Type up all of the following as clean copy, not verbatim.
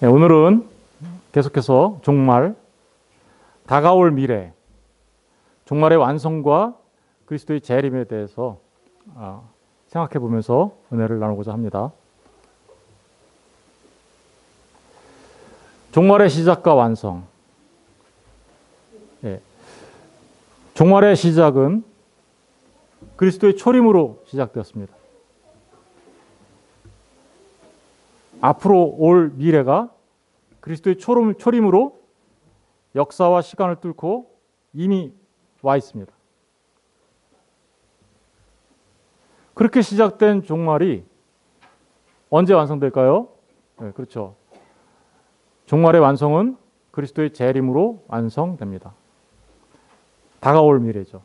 네, 오늘은 계속해서 종말, 다가올 미래, 종말의 완성과 그리스도의 재림에 대해서 생각해 보면서 은혜를 나누고자 합니다. 종말의 시작과 완성. 예. 종말의 시작은 그리스도의 초림으로 시작되었습니다. 앞으로 올 미래가 그리스도의 초림으로 역사와 시간을 뚫고 이미 와 있습니다. 그렇게 시작된 종말이 언제 완성될까요? 네, 그렇죠. 종말의 완성은 그리스도의 재림으로 완성됩니다. 다가올 미래죠.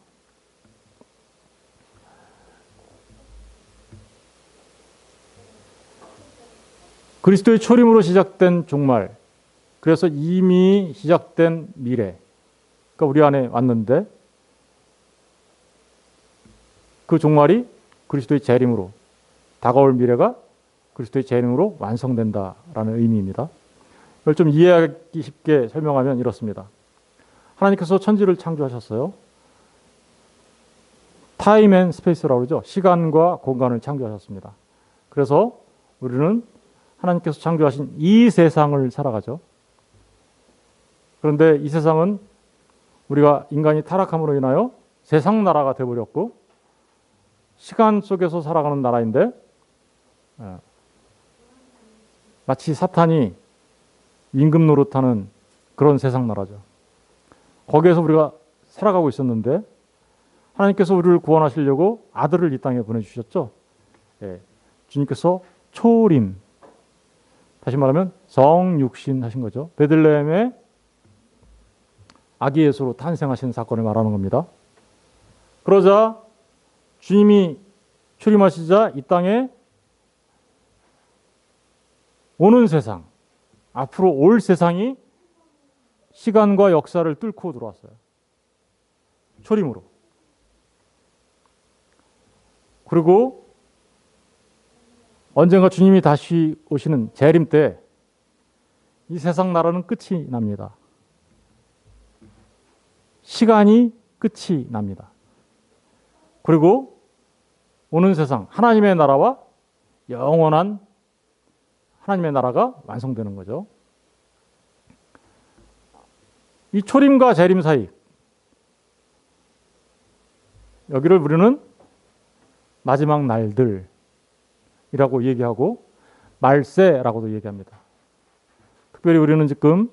그리스도의 초림으로 시작된 종말, 그래서 이미 시작된 미래가 우리 안에 왔는데 그 종말이 그리스도의 재림으로, 다가올 미래가 그리스도의 재림으로 완성된다라는 의미입니다. 이걸 좀 이해하기 쉽게 설명하면 이렇습니다. 하나님께서 천지를 창조하셨어요. 타임 앤 스페이스라고 그러죠. 시간과 공간을 창조하셨습니다. 그래서 우리는 하나님께서 창조하신 이 세상을 살아가죠. 그런데 이 세상은 우리가 인간이 타락함으로 인하여 세상 나라가 되어버렸고 시간 속에서 살아가는 나라인데 마치 사탄이 임금 노릇하는 그런 세상 나라죠. 거기에서 우리가 살아가고 있었는데 하나님께서 우리를 구원하시려고 아들을 이 땅에 보내주셨죠. 예, 주님께서 초림, 다시 말하면 성육신 하신 거죠. 베들레헴에 아기 예수로 탄생하신 사건을 말하는 겁니다. 그러자 주님이 출임하시자 이 땅에 오는 세상, 앞으로 올 세상이 시간과 역사를 뚫고 들어왔어요. 초림으로. 그리고 언젠가 주님이 다시 오시는 재림 때 이 세상 나라는 끝이 납니다. 시간이 끝이 납니다. 그리고 오는 세상, 하나님의 나라와 영원한 하나님의 나라가 완성되는 거죠. 이 초림과 재림 사이, 여기를 우리는 마지막 날들이라고 얘기하고 말세라고도 얘기합니다. 특별히 우리는 지금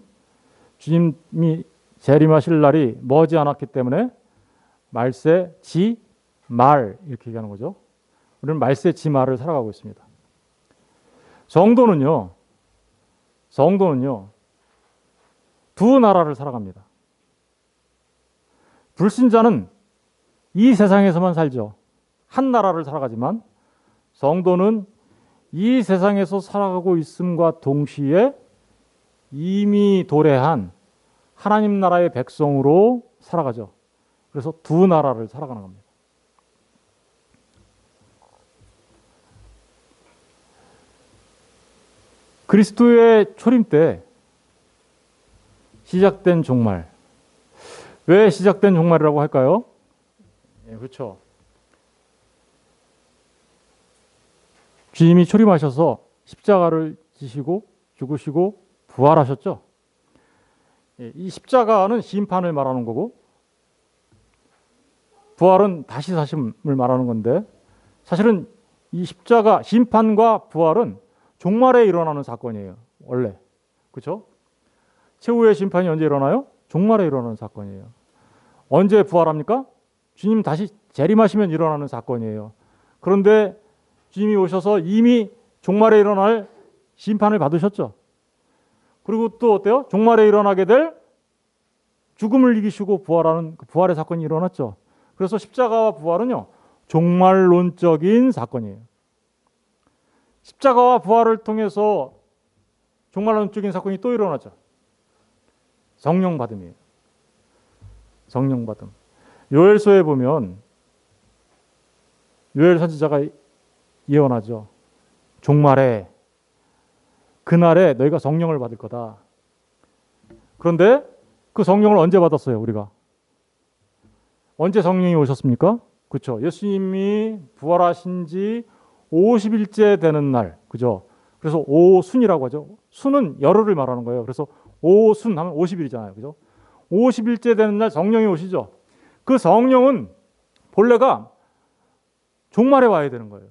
주님이 재림하실 날이 머지 않았기 때문에 말세 지 말 이렇게 얘기하는 거죠. 우리는 말세 지 말을 살아가고 있습니다. 성도는요 두 나라를 살아갑니다. 불신자는 이 세상에서만 살죠. 한 나라를 살아가지만 성도는 이 세상에서 살아가고 있음과 동시에 이미 도래한 하나님 나라의 백성으로 살아가죠. 그래서 두 나라를 살아가는 겁니다. 그리스도의 초림 때 시작된 종말. 왜 시작된 종말이라고 할까요? 예, 그렇죠. 주님이 초림하셔서 십자가를 지시고 죽으시고 부활하셨죠. 예, 이 십자가는 심판을 말하는 거고 부활은 다시 사심을 말하는 건데 사실은 이 십자가, 심판과 부활은 종말에 일어나는 사건이에요. 원래. 그렇죠? 최후의 심판이 언제 일어나요? 종말에 일어나는 사건이에요. 언제 부활합니까? 주님 다시 재림하시면 일어나는 사건이에요. 그런데 주님이 오셔서 이미 종말에 일어날 심판을 받으셨죠. 그리고 또 어때요? 종말에 일어나게 될 죽음을 이기시고 부활하는 그 부활의 사건이 일어났죠. 그래서 십자가와 부활은요, 종말론적인 사건이에요. 십자가와 부활을 통해서 종말론적인 사건이 또 일어나죠. 성령 받음이에요. 성령 받음. 요엘서에 보면 요엘 선지자가 예언하죠. 종말에 그날에 너희가 성령을 받을 거다. 그런데 그 성령을 언제 받았어요, 우리가? 언제 성령이 오셨습니까? 그렇죠. 예수님이 부활하신 지 50일째 되는 날. 그죠? 그래서 오순이라고 하죠. 순은 열흘을 말하는 거예요. 그래서 오순 하면 50일이잖아요. 그죠? 50일째 되는 날 성령이 오시죠. 그 성령은 본래가 종말에 와야 되는 거예요.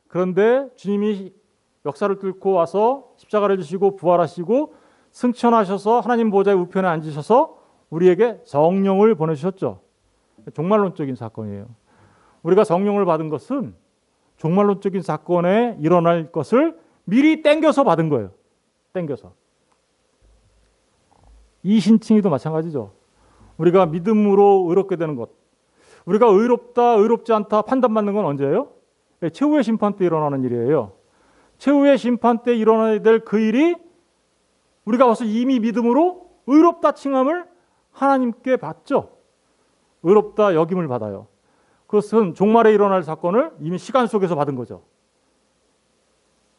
그런데 주님이 역사를 뚫고 와서 십자가를 지시고 부활하시고 승천하셔서 하나님 보좌의 우편에 앉으셔서 우리에게 성령을 보내주셨죠. 종말론적인 사건이에요. 우리가 성령을 받은 것은 종말론적인 사건에 일어날 것을 미리 땡겨서 받은 거예요. 땡겨서. 이신칭의도 마찬가지죠. 우리가 믿음으로 의롭게 되는 것. 우리가 의롭다, 의롭지 않다 판단받는 건 언제예요? 최후의 심판 때 일어나는 일이에요. 최후의 심판 때 일어나야 될 그 일이 우리가 와서 이미 믿음으로 의롭다 칭함을 하나님께 받죠. 의롭다 여김을 받아요. 그것은 종말에 일어날 사건을 이미 시간 속에서 받은 거죠.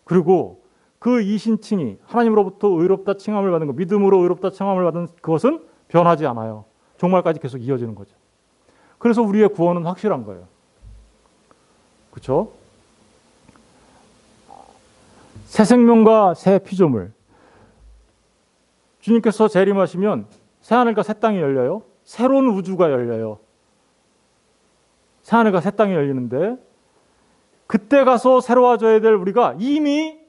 그리고 그 이신칭이 하나님으로부터 의롭다 칭함을 받은 것, 믿음으로 의롭다 칭함을 받은 그것은 변하지 않아요. 종말까지 계속 이어지는 거죠. 그래서 우리의 구원은 확실한 거예요. 그렇죠? 새 생명과 새 피조물. 주님께서 재림하시면 새 하늘과 새 땅이 열려요. 새로운 우주가 열려요. 새 하늘과 새 땅이 열리는데 그때 가서 새로워져야 될 우리가 이미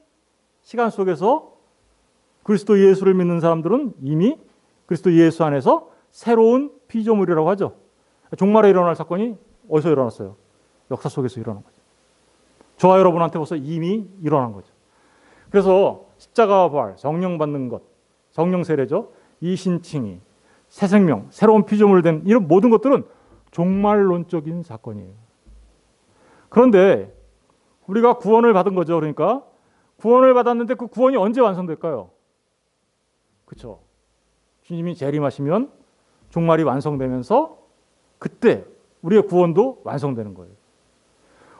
시간 속에서 그리스도 예수를 믿는 사람들은 이미 그리스도 예수 안에서 새로운 피조물이라고 하죠. 종말에 일어날 사건이 어디서 일어났어요? 역사 속에서 일어난 거죠. 저와 여러분한테 벌써 이미 일어난 거죠. 그래서 십자가와 부활, 성령 받는 것, 성령 세례죠. 이신칭의, 새 생명, 새로운 피조물 된 이런 모든 것들은 종말론적인 사건이에요. 그런데 우리가 구원을 받은 거죠. 그러니까 구원을 받았는데 그 구원이 언제 완성될까요? 그렇죠. 주님이 재림하시면 종말이 완성되면서 그때 우리의 구원도 완성되는 거예요.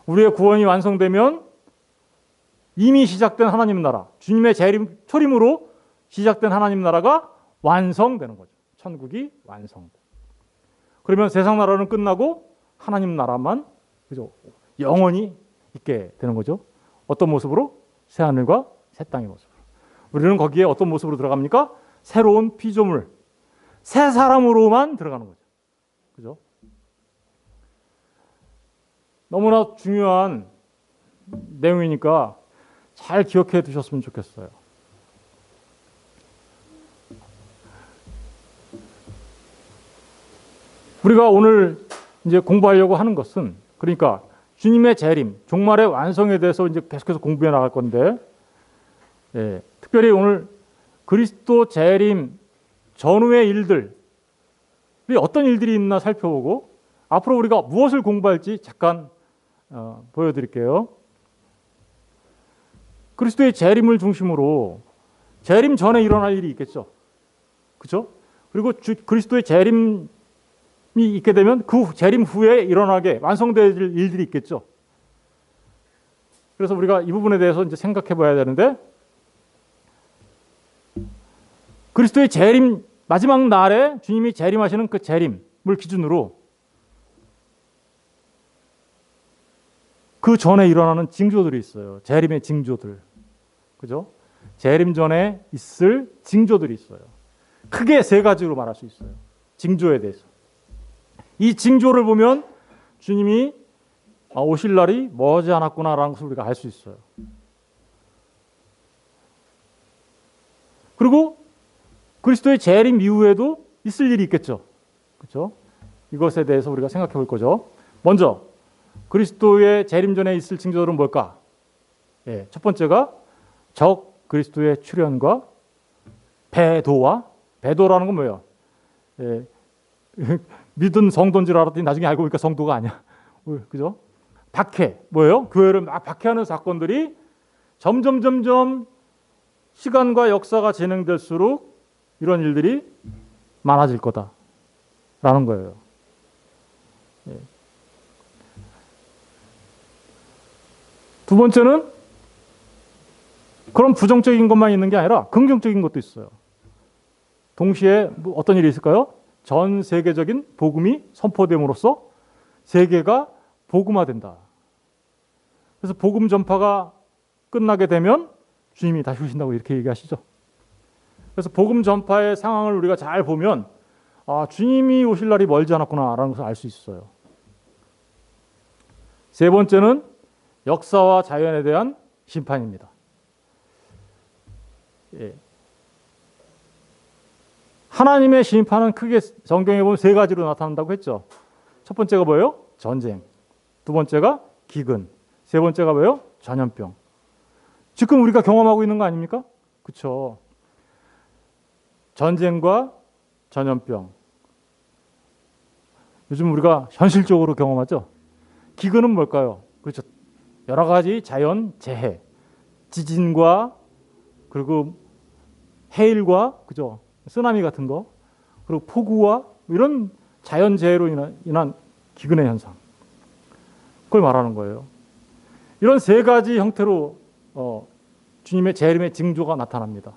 우리의 구원이 완성되면 이미 시작된 하나님 나라, 주님의 재림, 초림으로 시작된 하나님 나라가 완성되는 거죠. 천국이 완성돼. 그러면 세상 나라는 끝나고 하나님 나라만 그죠? 영원히 있게 되는 거죠. 어떤 모습으로? 새 하늘과 새 땅의 모습으로. 우리는 거기에 어떤 모습으로 들어갑니까? 새로운 피조물, 새 사람으로만 들어가는 거죠. 그죠? 너무나 중요한 내용이니까 잘 기억해 두셨으면 좋겠어요. 우리가 오늘 이제 공부하려고 하는 것은 그러니까 주님의 재림, 종말의 완성에 대해서 이제 계속해서 공부해 나갈 건데, 특별히 오늘 그리스도 재림 전후의 일들이 어떤 일들이 있나 살펴보고 앞으로 우리가 무엇을 공부할지 잠깐 보여드릴게요. 그리스도의 재림을 중심으로 재림 전에 일어날 일이 있겠죠. 그렇죠? 그리고 그리스도의 재림이 있게 되면 그 재림 후에 일어나게 완성될 일들이 있겠죠. 그래서 우리가 이 부분에 대해서 이제 생각해 봐야 되는데 그리스도의 재림 마지막 날에 주님이 재림하시는 그 재림을 기준으로 그 전에 일어나는 징조들이 있어요. 재림의 징조들. 그죠? 재림 전에 있을 징조들이 있어요. 크게 세 가지로 말할 수 있어요. 징조에 대해서. 이 징조를 보면 주님이 오실 날이 머지 않았구나라는 것을 우리가 알 수 있어요. 그리고 그리스도의 재림 이후에도 있을 일이 있겠죠. 그렇죠? 이것에 대해서 우리가 생각해 볼 거죠. 먼저 그리스도의 재림 전에 있을 징조들은 뭘까? 첫 번째가 적 그리스도의 출현과 배도라는 건 뭐예요? 믿은 성도인 줄 알았더니 나중에 알고 보니까 성도가 아니야. 그죠? 박해, 뭐예요? 교회를 막 박해하는 사건들이 점점 시간과 역사가 진행될수록 이런 일들이 많아질 거다라는 거예요. 두 번째는 그런 부정적인 것만 있는 게 아니라 긍정적인 것도 있어요. 동시에 뭐 어떤 일이 있을까요? 전 세계적인 복음이 선포됨으로써 세계가 복음화된다. 그래서 복음 전파가 끝나게 되면 주님이 다시 오신다고 이렇게 얘기하시죠. 그래서 복음 전파의 상황을 우리가 잘 보면 주님이 오실 날이 멀지 않았구나라는 것을 알 수 있어요. 세 번째는 역사와 자연에 대한 심판입니다. 예. 하나님의 심판은 크게 성경에 보면 세 가지로 나타난다고 했죠. 첫 번째가 뭐예요? 전쟁. 두 번째가 기근. 세 번째가 뭐예요? 전염병. 지금 우리가 경험하고 있는 거 아닙니까? 그렇죠. 전쟁과 전염병. 요즘 우리가 현실적으로 경험하죠. 기근은 뭘까요? 그렇죠. 여러 가지 자연 재해, 지진과 그리고 해일과 그죠, 쓰나미 같은 거, 그리고 폭우와 이런 자연 재해로 인한 기근의 현상. 그걸 말하는 거예요. 이런 세 가지 형태로 주님의 재림의 징조가 나타납니다.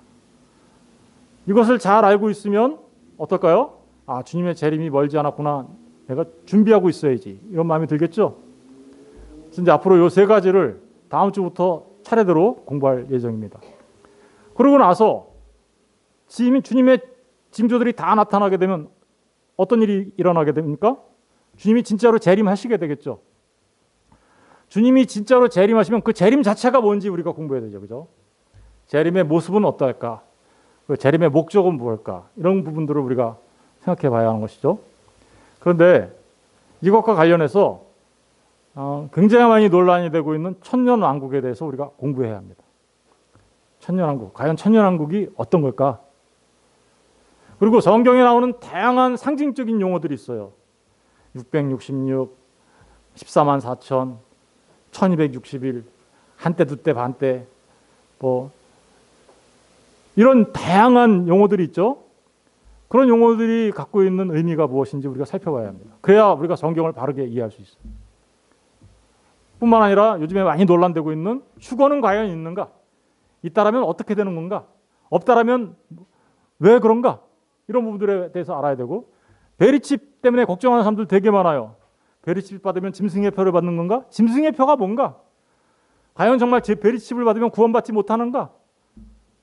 이것을 잘 알고 있으면 어떨까요? 주님의 재림이 멀지 않았구나. 내가 준비하고 있어야지. 이런 마음이 들겠죠? 그래서 이제 앞으로 이 세 가지를 다음 주부터 차례대로 공부할 예정입니다. 그러고 나서 주님의 징조들이 다 나타나게 되면 어떤 일이 일어나게 됩니까? 주님이 진짜로 재림하시게 되겠죠. 주님이 진짜로 재림하시면 그 재림 자체가 뭔지 우리가 공부해야 되죠. 그죠? 재림의 모습은 어떨까? 그 재림의 목적은 무엇일까? 이런 부분들을 우리가 생각해 봐야 하는 것이죠. 그런데 이것과 관련해서 굉장히 많이 논란이 되고 있는 천년왕국에 대해서 우리가 공부해야 합니다. 천년왕국, 과연 천년왕국이 어떤 걸까? 그리고 성경에 나오는 다양한 상징적인 용어들이 있어요. 666, 14만 4천, 1260일, 한때 두때 반때, 뭐 이런 다양한 용어들이 있죠. 그런 용어들이 갖고 있는 의미가 무엇인지 우리가 살펴봐야 합니다. 그래야 우리가 성경을 바르게 이해할 수 있어요. 뿐만 아니라 요즘에 많이 논란되고 있는 휴거는 과연 있는가? 있다라면 어떻게 되는 건가? 없다라면 왜 그런가? 이런 부분들에 대해서 알아야 되고, 베리칩 때문에 걱정하는 사람들 되게 많아요. 베리칩 받으면 짐승의 표를 받는 건가? 짐승의 표가 뭔가? 과연 정말 베리칩을 받으면 구원받지 못하는가?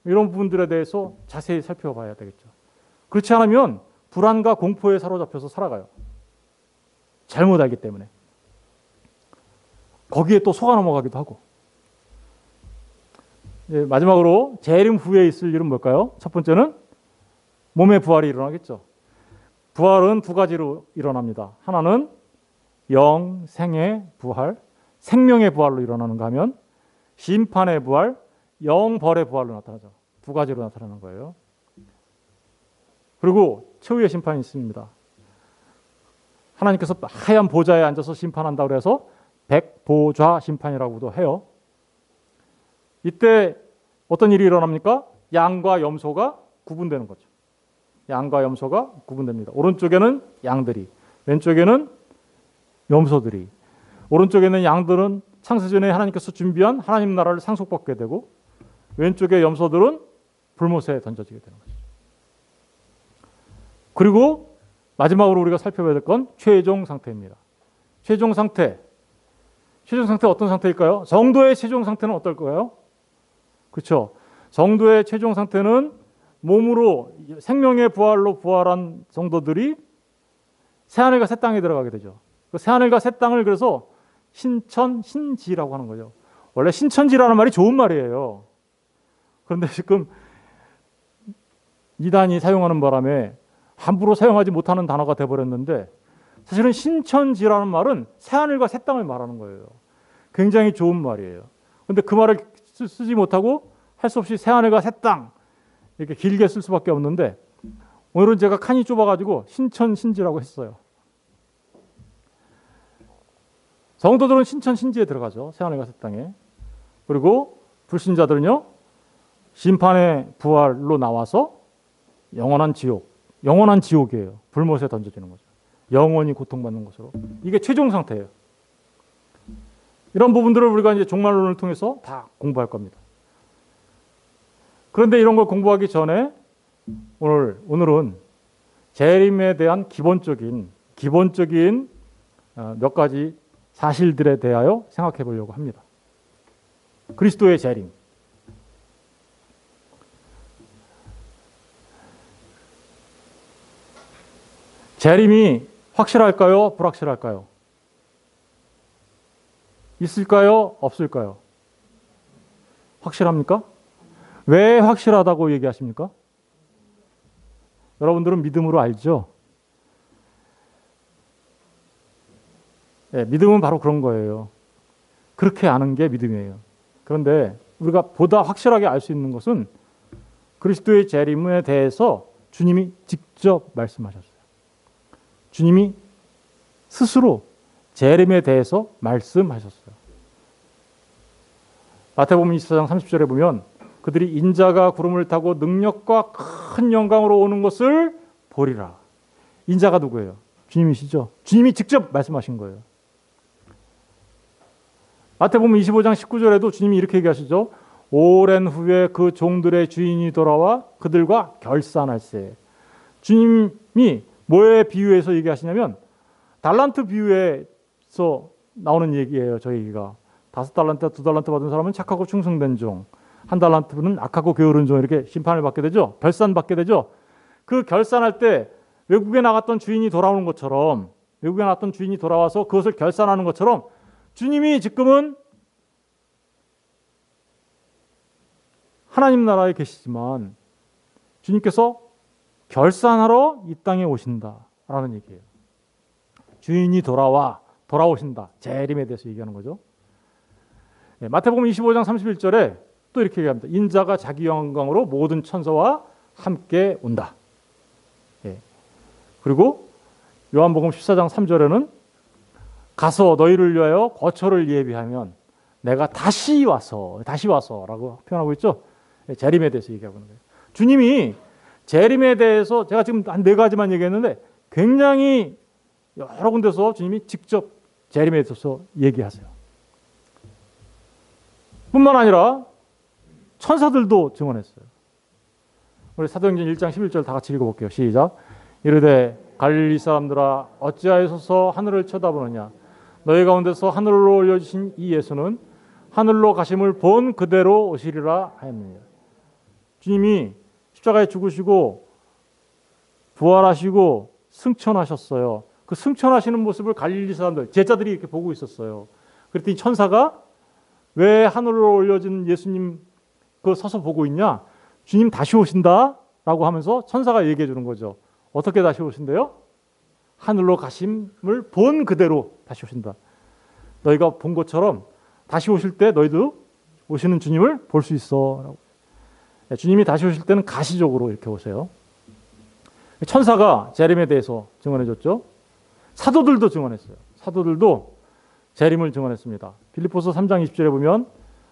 이런 부분들에 대해서 자세히 살펴봐야 되겠죠. 그렇지 않으면 불안과 공포에 사로잡혀서 살아가요. 잘못 알기 때문에. 거기에 또 속아 넘어가기도 하고. 마지막으로 재림 후에 있을 일은 뭘까요? 첫 번째는 몸의 부활이 일어나겠죠. 부활은 두 가지로 일어납니다. 하나는 영생의 부활, 생명의 부활로 일어나는가 하면 심판의 부활, 영벌의 부활로 나타나죠. 두 가지로 나타나는 거예요. 그리고 최후의 심판이 있습니다. 하나님께서 하얀 보좌에 앉아서 심판한다고 해서 백보좌 심판이라고도 해요. 이때 어떤 일이 일어납니까? 양과 염소가 구분되는 거죠. 양과 염소가 구분됩니다. 오른쪽에는 양들이, 왼쪽에는 염소들이. 오른쪽에는 양들은 창세전에 하나님께서 준비한 하나님 나라를 상속받게 되고, 왼쪽의 염소들은 불못에 던져지게 되는 거죠. 그리고 마지막으로 우리가 살펴봐야 될 건 최종 상태입니다. 최종 상태 어떤 상태일까요? 성도의 최종 상태는 어떨까요? 그렇죠. 성도의 최종 상태는 몸으로 생명의 부활로 부활한 성도들이 새하늘과 새 땅에 들어가게 되죠. 그 새하늘과 새 땅을 그래서 신천, 신지라고 하는 거죠. 원래 신천지라는 말이 좋은 말이에요. 그런데 지금 이단이 사용하는 바람에 함부로 사용하지 못하는 단어가 되어버렸는데, 사실은 신천지라는 말은 새하늘과 새 땅을 말하는 거예요. 굉장히 좋은 말이에요. 그런데 그 말을 쓰지 못하고 할 수 없이 새하늘과 새 땅 이렇게 길게 쓸 수밖에 없는데, 오늘은 제가 칸이 좁아가지고 신천신지라고 했어요. 성도들은 신천신지에 들어가죠. 새하늘과 새 땅에. 그리고 불신자들은요, 심판의 부활로 나와서 영원한 지옥이에요. 불못에 던져지는 거죠. 영원히 고통받는 것으로. 이게 최종 상태예요. 이런 부분들을 우리가 이제 종말론을 통해서 다 공부할 겁니다. 그런데 이런 걸 공부하기 전에 오늘은 재림에 대한 기본적인 몇 가지 사실들에 대하여 생각해 보려고 합니다. 그리스도의 재림. 재림이 확실할까요? 불확실할까요? 있을까요? 없을까요? 확실합니까? 왜 확실하다고 얘기하십니까? 여러분들은 믿음으로 알죠? 네, 믿음은 바로 그런 거예요. 그렇게 아는 게 믿음이에요. 그런데 우리가 보다 확실하게 알 수 있는 것은 그리스도의 재림에 대해서 주님이 직접 말씀하셨어요. 주님이 스스로 재림에 대해서 말씀하셨어요. 마태복음 24장 30절에 보면 그들이 인자가 구름을 타고 능력과 큰 영광으로 오는 것을 보리라. 인자가 누구예요? 주님이시죠. 주님이 직접 말씀하신 거예요. 마태복음 25장 19절에도 주님이 이렇게 얘기하시죠. 오랜 후에 그 종들의 주인이 돌아와 그들과 결산할세. 주님이 뭐에 비유해서 얘기하시냐면 달란트 비유에서 나오는 얘기예요. 저 얘기가. 5달란트, 2달란트 받은 사람은 착하고 충성된 종, 1달란트는 악하고 게으른 종, 이렇게 심판을 받게 되죠. 결산받게 되죠. 그 결산할 때 외국에 나갔던 주인이 돌아오는 것처럼, 외국에 나갔던 주인이 돌아와서 그것을 결산하는 것처럼 주님이 지금은 하나님 나라에 계시지만 주님께서 결산하러 이 땅에 오신다라는 얘기예요. 주인이 돌아오신다. 재림에 대해서 얘기하는 거죠. 네, 마태복음 25장 31절에 또 이렇게 얘기합니다. 인자가 자기 영광으로 모든 천사와 함께 온다. 네. 그리고 요한복음 14장 3절에는 가서 너희를 위하여 거처를 예비하면 내가 다시 와서라고 표현하고 있죠. 네, 재림에 대해서 얘기하고 있는 거예요. 주님이 재림에 대해서 제가 지금 한 4가지만 얘기했는데 굉장히 여러 군데서 주님이 직접 재림에 대해서 얘기하세요. 뿐만 아니라 천사들도 증언했어요. 우리 사도행전 1장 11절 다 같이 읽어볼게요. 시작. 이르되 갈릴리 사람들아 어찌하여서 하늘을 쳐다보느냐. 너희 가운데서 하늘로 올려주신 이 예수는 하늘로 가심을 본 그대로 오시리라 하였느니라. 주님이 십자가에 죽으시고 부활하시고 승천하셨어요. 그 승천하시는 모습을 갈릴리 사람들, 제자들이 이렇게 보고 있었어요. 그랬더니 천사가 왜 하늘로 올려진 예수님 그 서서 보고 있냐? 주님 다시 오신다라고 하면서 천사가 얘기해 주는 거죠. 어떻게 다시 오신대요? 하늘로 가심을 본 그대로 다시 오신다. 너희가 본 것처럼 다시 오실 때 너희도 오시는 주님을 볼 수 있어. 주님이 다시 오실 때는 가시적으로 이렇게 오세요. 천사가 재림에 대해서 증언해 줬죠. 사도들도 증언했어요. 사도들도 재림을 증언했습니다. 빌립보서 3장 20절에 보면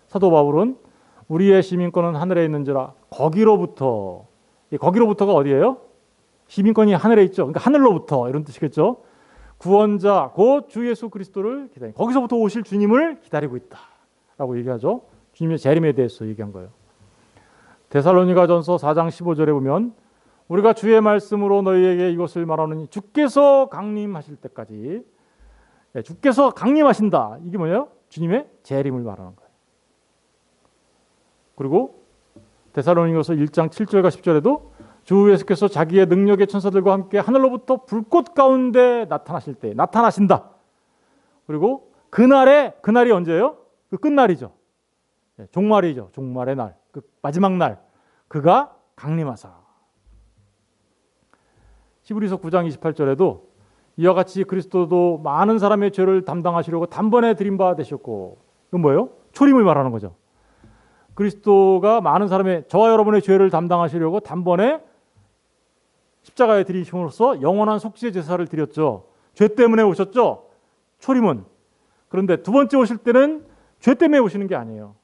사도 바울은 우리의 시민권은 하늘에 있는지라 거기로부터가 어디예요? 시민권이 하늘에 있죠. 그러니까 하늘로부터 이런 뜻이겠죠. 구원자 곧 주 예수 그리스도를 기다리고 거기서부터 오실 주님을 기다리고 있다라고 얘기하죠. 주님의 재림에 대해서 얘기한 거예요. 데살로니가전서 4장 15절에 보면 우리가 주의 말씀으로 너희에게 이것을 말하노니 주께서 강림하실 때까지 주께서 강림하신다. 이게 뭐예요? 주님의 재림을 말하는 거예요. 그리고 데살로니가서 1장 7절과 10절에도 주 예수께서 자기의 능력의 천사들과 함께 하늘로부터 불꽃 가운데 나타나신다. 그리고 그날이 언제예요? 그 끝날이죠. 종말이죠. 종말의 날, 그 마지막 날, 그가 강림하사. 히브리서 9장 28절에도 이와 같이 그리스도도 많은 사람의 죄를 담당하시려고 단번에 드린 바 되셨고, 이건 뭐예요? 초림을 말하는 거죠. 그리스도가 많은 사람의 저와 여러분의 죄를 담당하시려고 단번에 십자가에 들이심으로써 영원한 속죄 제사를 드렸죠. 죄 때문에 오셨죠. 초림은. 그런데 두 번째 오실 때는 죄 때문에 오시는 게 아니에요.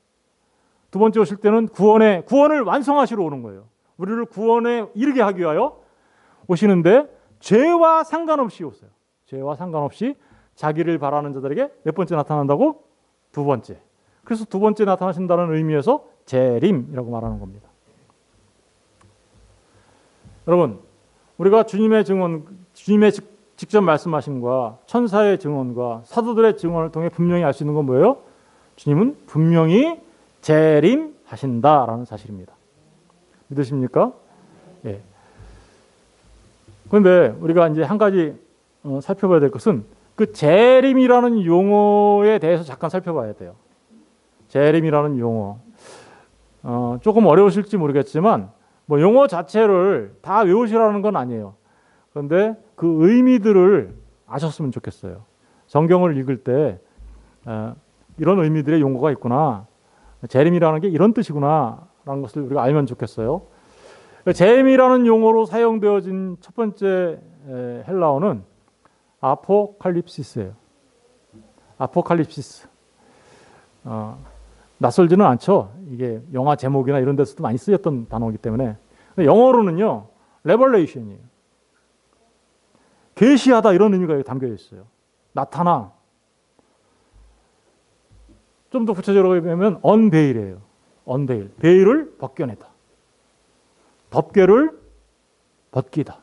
두 번째 오실 때는 구원을 완성하시러 오는 거예요. 우리를 구원에 이르게 하기 위하여 오시는데 죄와 상관없이 오세요. 죄와 상관없이 자기를 바라는 자들에게 몇 번째 나타난다고? 두 번째. 그래서 두 번째 나타나신다는 의미에서 재림이라고 말하는 겁니다. 여러분, 우리가 주님의 증언, 주님의 직접 말씀하심과 천사의 증언과 사도들의 증언을 통해 분명히 알 수 있는 건 뭐예요? 주님은 분명히 재림하신다라는 사실입니다. 믿으십니까? 예. 그런데 우리가 이제 한 가지 살펴봐야 될 것은 그 재림이라는 용어에 대해서 잠깐 살펴봐야 돼요. 재림이라는 용어. 조금 어려우실지 모르겠지만 뭐 용어 자체를 다 외우시라는 건 아니에요. 그런데 그 의미들을 아셨으면 좋겠어요. 성경을 읽을 때 이런 의미들의 용어가 있구나. 재림이라는 게 이런 뜻이구나 라는 것을 우리가 알면 좋겠어요. 재림이라는 용어로 사용되어진 첫 번째 헬라어는 아포칼립시스예요. 아포칼립시스. 낯설지는 않죠. 이게 영화 제목이나 이런 데서도 많이 쓰였던 단어이기 때문에. 근데 영어로는요, 레벌레이션이에요. 계시하다 이런 의미가 담겨 있어요. 나타나. 좀 더 구체적으로 보면 언베일이에요. 언베일. 베일을 벗겨내다. 덮개를 벗기다.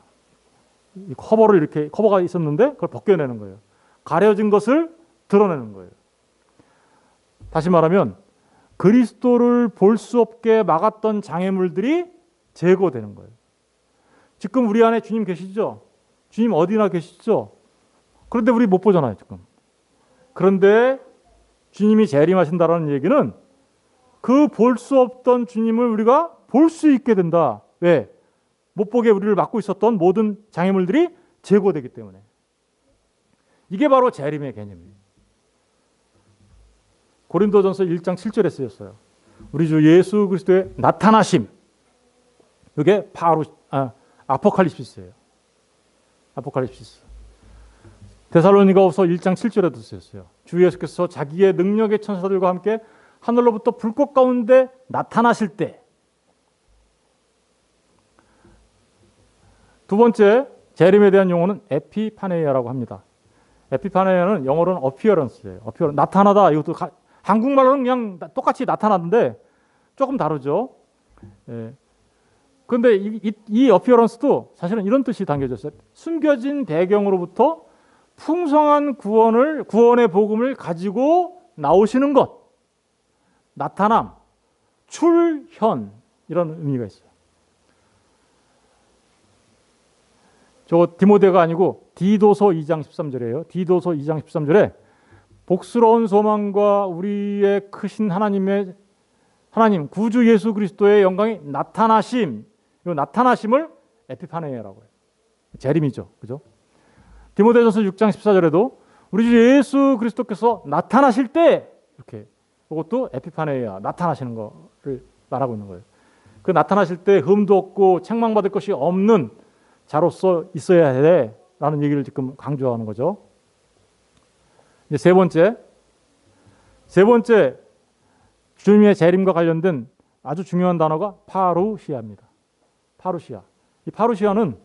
이 커버를 이렇게 커버가 있었는데 그걸 벗겨내는 거예요. 가려진 것을 드러내는 거예요. 다시 말하면 그리스도를 볼 수 없게 막았던 장애물들이 제거되는 거예요. 지금 우리 안에 주님 계시죠? 주님 어디나 계시죠? 그런데 우리 못 보잖아요, 지금. 그런데 주님이 재림하신다라는 얘기는 그 볼 수 없던 주님을 우리가 볼 수 있게 된다. 왜? 못 보게 우리를 막고 있었던 모든 장애물들이 제거되기 때문에. 이게 바로 재림의 개념이에요. 고린도전서 1장 7절에 쓰였어요. 우리 주 예수 그리스도의 나타나심. 이게 바로 아포칼립시스예요. 아포칼립시스. 데살로니가후서 1장 7절에도 쓰였어요. 주 예수께서 자기의 능력의 천사들과 함께 하늘로부터 불꽃 가운데 나타나실 때. 두 번째 재림에 대한 용어는 에피파네이아라고 합니다. 에피파네이아는 영어로는 어피어런스예요. 나타나다. 이것도 한국말로는 그냥 똑같이 나타나는데 조금 다르죠. 예. 그런데 이 어피어런스도 사실은 이런 뜻이 담겨져 있어요. 숨겨진 배경으로부터 풍성한 구원의 복음을 가지고 나오시는 것. 나타남, 출현 이런 의미가 있어요. 저거 디모데가 아니고 디도서 2장 13절이에요. 디도서 2장 13절에 복스러운 소망과 우리의 크신 하나님 구주 예수 그리스도의 영광이 나타나심. 이 나타나심을 에피파네이아라고 해요. 재림이죠. 그죠? 디모데전서 6장 14절에도 우리 주 예수 그리스도께서 나타나실 때 이렇게 이것도 에피파네이아 나타나시는 거를 말하고 있는 거예요. 그 나타나실 때 흠도 없고 책망받을 것이 없는 자로서 있어야 해라는 얘기를 지금 강조하는 거죠. 이제 세 번째 주님의 재림과 관련된 아주 중요한 단어가 파루시아입니다. 파루시아. 이 파루시아는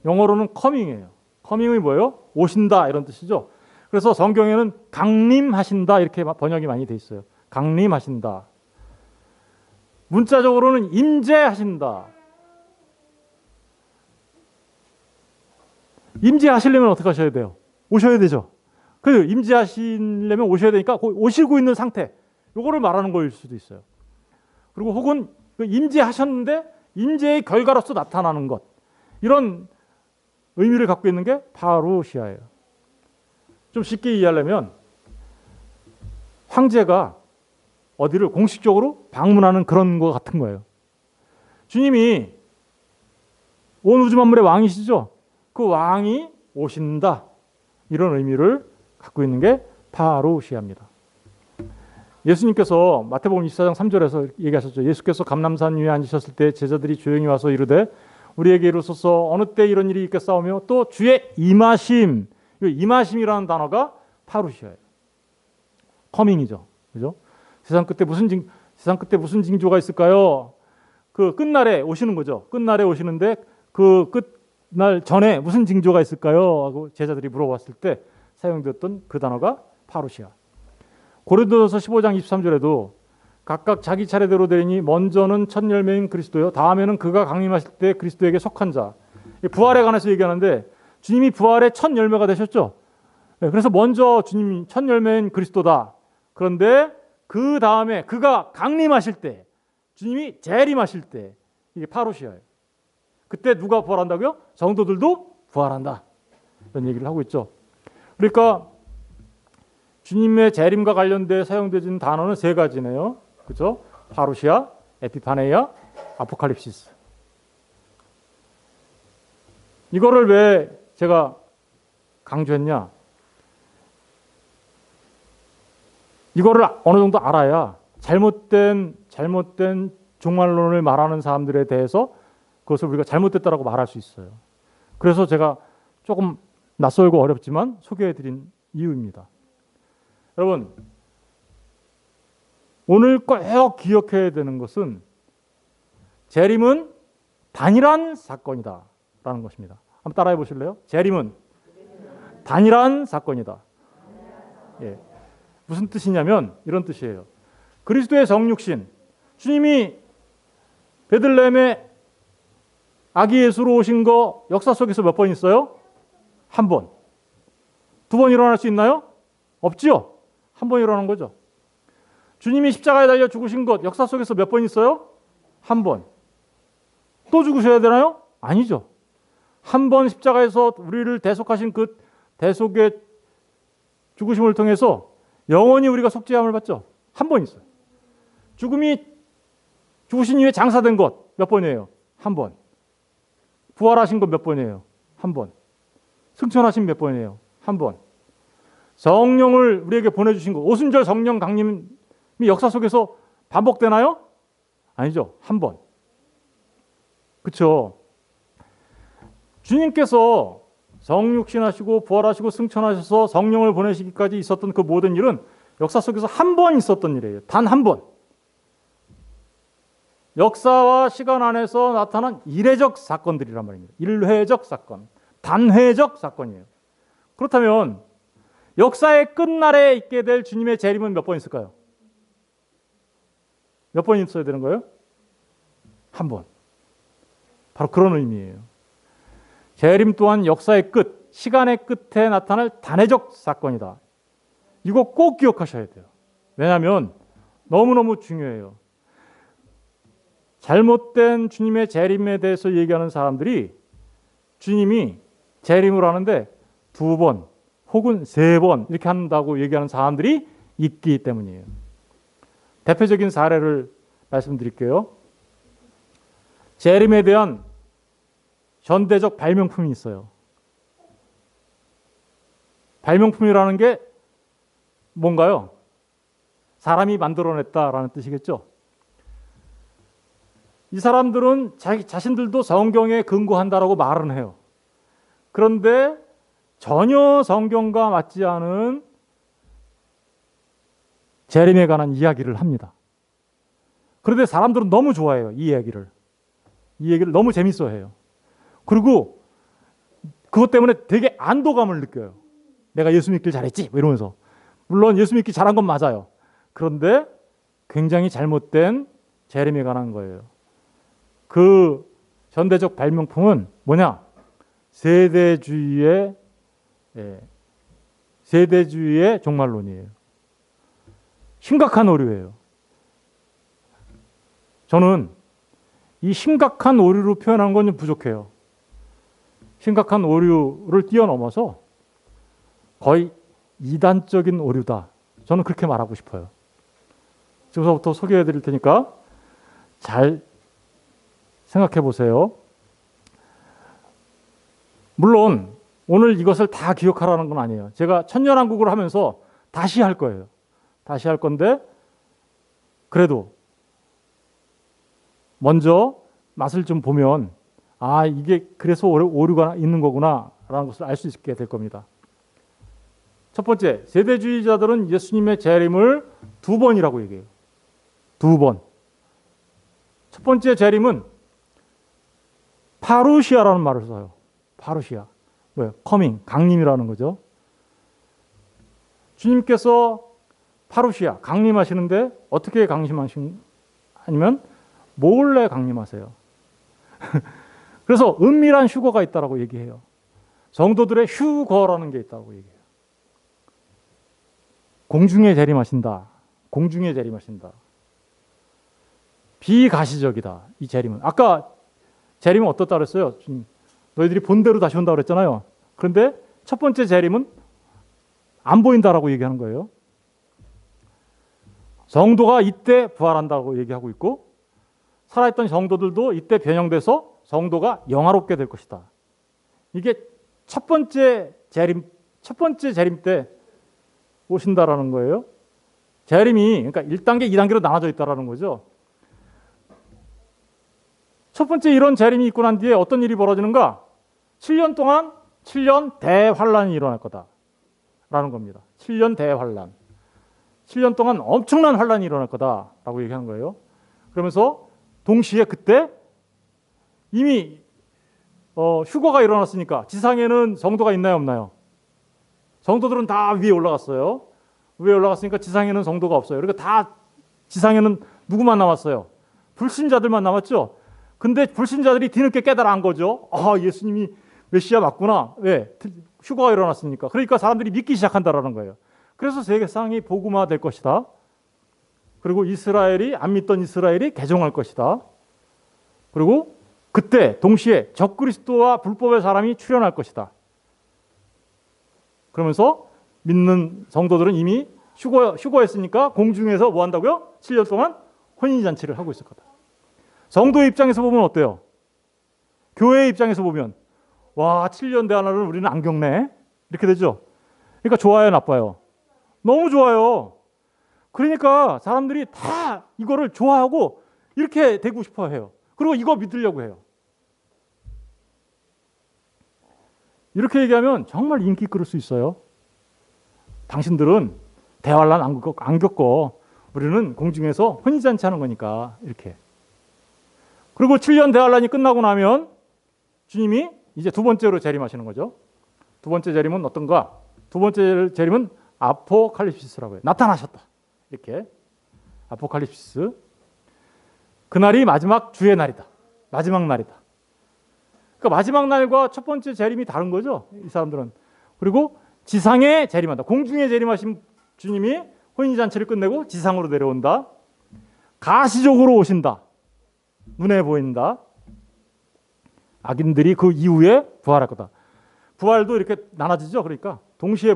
영어로는 커밍이에요. 커밍이 뭐예요? 오신다 이런 뜻이죠. 그래서 성경에는 강림하신다 이렇게 번역이 많이 돼 있어요. 강림하신다. 문자적으로는 임재하신다. 임재하시려면 어떻게 하셔야 돼요? 오셔야 되죠. 그 임재하시려면 오셔야 되니까 오시고 있는 상태. 요거를 말하는 거일 수도 있어요. 그리고 혹은 임재하셨는데 임재의 결과로서 나타나는 것. 이런 의미를 갖고 있는 게 파루시아예요. 좀 쉽게 이해하려면 황제가 어디를 공식적으로 방문하는 그런 것 같은 거예요. 주님이 온 우주 만물의 왕이시죠? 그 왕이 오신다. 이런 의미를 갖고 있는 게 파루시아입니다. 예수님께서 마태복음 24장 3절에서 얘기하셨죠. 예수께서 감람산 위에 앉으셨을 때 제자들이 조용히 와서 이르되 우리에게 이르소서 어느 때 이런 일이 있겠사오며 또 주의 임하심. 이 임하심이라는 단어가 파루시아예요. 커밍이죠. 그죠? 세상 끝에 무슨 징조가 있을까요? 그 끝날에 오시는 거죠. 끝날에 오시는데 그 끝날 전에 무슨 징조가 있을까요? 하고 제자들이 물어봤을 때 사용되었던 그 단어가 파루시아. 고린도전서 15장 23절에도 각각 자기 차례대로 되니 먼저는 첫 열매인 그리스도요. 다음에는 그가 강림하실 때 그리스도에게 속한 자. 부활에 관해서 얘기하는데 주님이 부활의 첫 열매가 되셨죠. 그래서 먼저 주님이 첫 열매인 그리스도다. 그런데 그 다음에 그가 강림하실 때, 주님이 재림하실 때, 이게 파루시아예요. 그때 누가 부활한다고요? 성도들도 부활한다. 이런 얘기를 하고 있죠. 그러니까 주님의 재림과 관련돼 사용되는 단어는 세 가지네요. 그렇죠? 파루시아, 에피파네이아, 아포칼립시스. 이거를 왜 제가 강조했냐? 이거를 어느 정도 알아야 잘못된 종말론을 말하는 사람들에 대해서 그것을 우리가 잘못됐다라고 말할 수 있어요. 그래서 제가 조금 낯설고 어렵지만 소개해드린 이유입니다. 여러분, 오늘 꼭 기억해야 되는 것은 재림은 단일한 사건이다 라는 것입니다. 한번 따라해 보실래요? 재림은 단일한 사건이다. 예. 무슨 뜻이냐면 이런 뜻이에요. 그리스도의 성육신, 주님이 베들레헴에 아기 예수로 오신 거 역사 속에서 몇 번 있어요? 한 번. 두 번 일어날 수 있나요? 없지요. 한 번 일어난 거죠. 주님이 십자가에 달려 죽으신 것 역사 속에서 몇 번 있어요? 한 번. 또 죽으셔야 되나요? 아니죠. 한 번 십자가에서 우리를 대속하신 그 대속의 죽으심을 통해서 영원히 우리가 속죄함을 받죠. 한 번 있어요. 죽으신 이후에 장사된 것 몇 번이에요? 한 번. 부활하신 것 몇 번이에요? 한 번. 승천하신 몇 번이에요? 한 번. 성령을 우리에게 보내주신 것, 오순절 성령 강림이 역사 속에서 반복되나요? 아니죠. 한 번. 그렇죠. 주님께서 성육신하시고 부활하시고 승천하셔서 성령을 보내시기까지 있었던 그 모든 일은 역사 속에서 한 번 있었던 일이에요. 단 한 번. 역사와 시간 안에서 나타난 일회적 사건들이란 말입니다. 일회적 사건, 단회적 사건이에요. 그렇다면 역사의 끝날에 있게 될 주님의 재림은 몇 번 있을까요? 몇 번 있어야 되는 거예요? 한 번. 바로 그런 의미예요. 재림 또한 역사의 끝, 시간의 끝에 나타날 단회적 사건이다. 이거 꼭 기억하셔야 돼요. 왜냐하면 너무너무 중요해요. 잘못된 주님의 재림에 대해서 얘기하는 사람들이 주님이 재림을 하는데 두 번 혹은 세 번 이렇게 한다고 얘기하는 사람들이 있기 때문이에요. 대표적인 사례를 말씀드릴게요. 재림에 대한 현대적 발명품이 있어요. 발명품이라는 게 뭔가요? 사람이 만들어냈다라는 뜻이겠죠. 이 사람들은 자신들도 성경에 근거한다라고 말은 해요. 그런데 전혀 성경과 맞지 않은 재림에 관한 이야기를 합니다. 그런데 사람들은 너무 좋아해요. 이 얘기를 너무 재밌어해요. 그리고 그것 때문에 되게 안도감을 느껴요. 내가 예수 믿길 잘했지 이러면서. 물론 예수 믿기 잘한 건 맞아요. 그런데 굉장히 잘못된 재림에 관한 거예요. 그 현대적 발명품은 뭐냐? 세대주의의 종말론이에요. 심각한 오류예요. 저는 이 심각한 오류로 표현한 건 좀 부족해요. 심각한 오류를 뛰어넘어서 거의 이단적인 오류다. 저는 그렇게 말하고 싶어요. 지금서부터 소개해 드릴 테니까 잘 생각해 보세요. 물론 오늘 이것을 다 기억하라는 건 아니에요. 제가 천년왕국을 하면서 다시 할 거예요. 다시 할 건데 그래도 먼저 맛을 좀 보면 아, 이게 그래서 오류가 있는 거구나 라는 것을 알 수 있게 될 겁니다. 첫 번째, 세대주의자들은 예수님의 재림을 두 번이라고 얘기해요. 두 번. 첫 번째 재림은 파루시아라는 말을 써요. 파루시아. 뭐예요? 커밍, 강림이라는 거죠. 주님께서 파루시아, 강림하시는데 어떻게 아니면 몰래 강림하세요. 그래서 은밀한 휴거가 있다라고 얘기해요. 성도들의 휴거라는 게 있다고 얘기해요. 공중에 재림하신다. 공중에 재림하신다. 비가시적이다. 이 재림은. 아까 재림은 어떻다 그랬어요? 너희들이 본대로 다시 온다 그랬잖아요. 그런데 첫 번째 재림은 안 보인다라고 얘기하는 거예요. 성도가 이때 부활한다고 얘기하고 있고 살아있던 성도들도 이때 변형돼서 성도가 영화롭게 될 것이다. 이게 첫 번째 재림 때 오신다라는 거예요. 재림이 그러니까 1단계, 2단계로 나눠져 있다라는 거죠. 첫 번째 이런 재림이 있고 난 뒤에 어떤 일이 벌어지는가? 7년 동안 7년 대환란이 일어날 거다라는 겁니다. 7년 대환란. 7년 동안 엄청난 환란이 일어날 거다라고 얘기하는 거예요. 그러면서 동시에 그때 이미 휴거가 일어났으니까 지상에는 성도가 있나요, 없나요? 성도들은 다 위에 올라갔어요. 위에 올라갔으니까 지상에는 성도가 없어요. 그러니까 다 지상에는 누구만 남았어요? 불신자들만 남았죠. 근데 불신자들이 뒤늦게 깨달아 거죠. 아, 예수님이 메시아 맞구나. 왜? 휴거가 일어났으니까. 그러니까 사람들이 믿기 시작한다라는 거예요. 그래서 세상이 복음화 될 것이다. 그리고 안 믿던 이스라엘이 개종할 것이다. 그리고 그때 동시에 적그리스도와 불법의 사람이 출현할 것이다. 그러면서 믿는 성도들은 이미 휴거했으니까 공중에서 뭐 한다고요? 7년 동안 혼인잔치를 하고 있을 거다. 성도의 입장에서 보면 어때요? 교회의 입장에서 보면 와, 7년 대환란을 우리는 안 겪네. 이렇게 되죠. 그러니까 좋아요, 나빠요? 너무 좋아요. 그러니까 사람들이 다 이거를 좋아하고 이렇게 되고 싶어 해요. 그리고 이거 믿으려고 해요. 이렇게 얘기하면 정말 인기 끌을 수 있어요. 당신들은 대환란 안 겪고 우리는 공중에서 혼인잔치 하는 거니까 이렇게. 그리고 7년 대환란이 끝나고 나면 주님이 이제 두 번째로 재림하시는 거죠. 두 번째 재림은 어떤가? 두 번째 재림은 아포칼립시스라고 해요. 나타나셨다. 이렇게. 아포칼립시스. 그날이 마지막 주의 날이다. 마지막 날이다. 그러니까 마지막 날과 첫 번째 재림이 다른 거죠. 이 사람들은. 그리고 지상에 재림한다. 공중에 재림하신 주님이 혼인잔치를 끝내고 지상으로 내려온다. 가시적으로 오신다. 눈에 보인다. 악인들이 그 이후에 부활할 거다. 부활도 이렇게 나눠지죠. 그러니까 동시에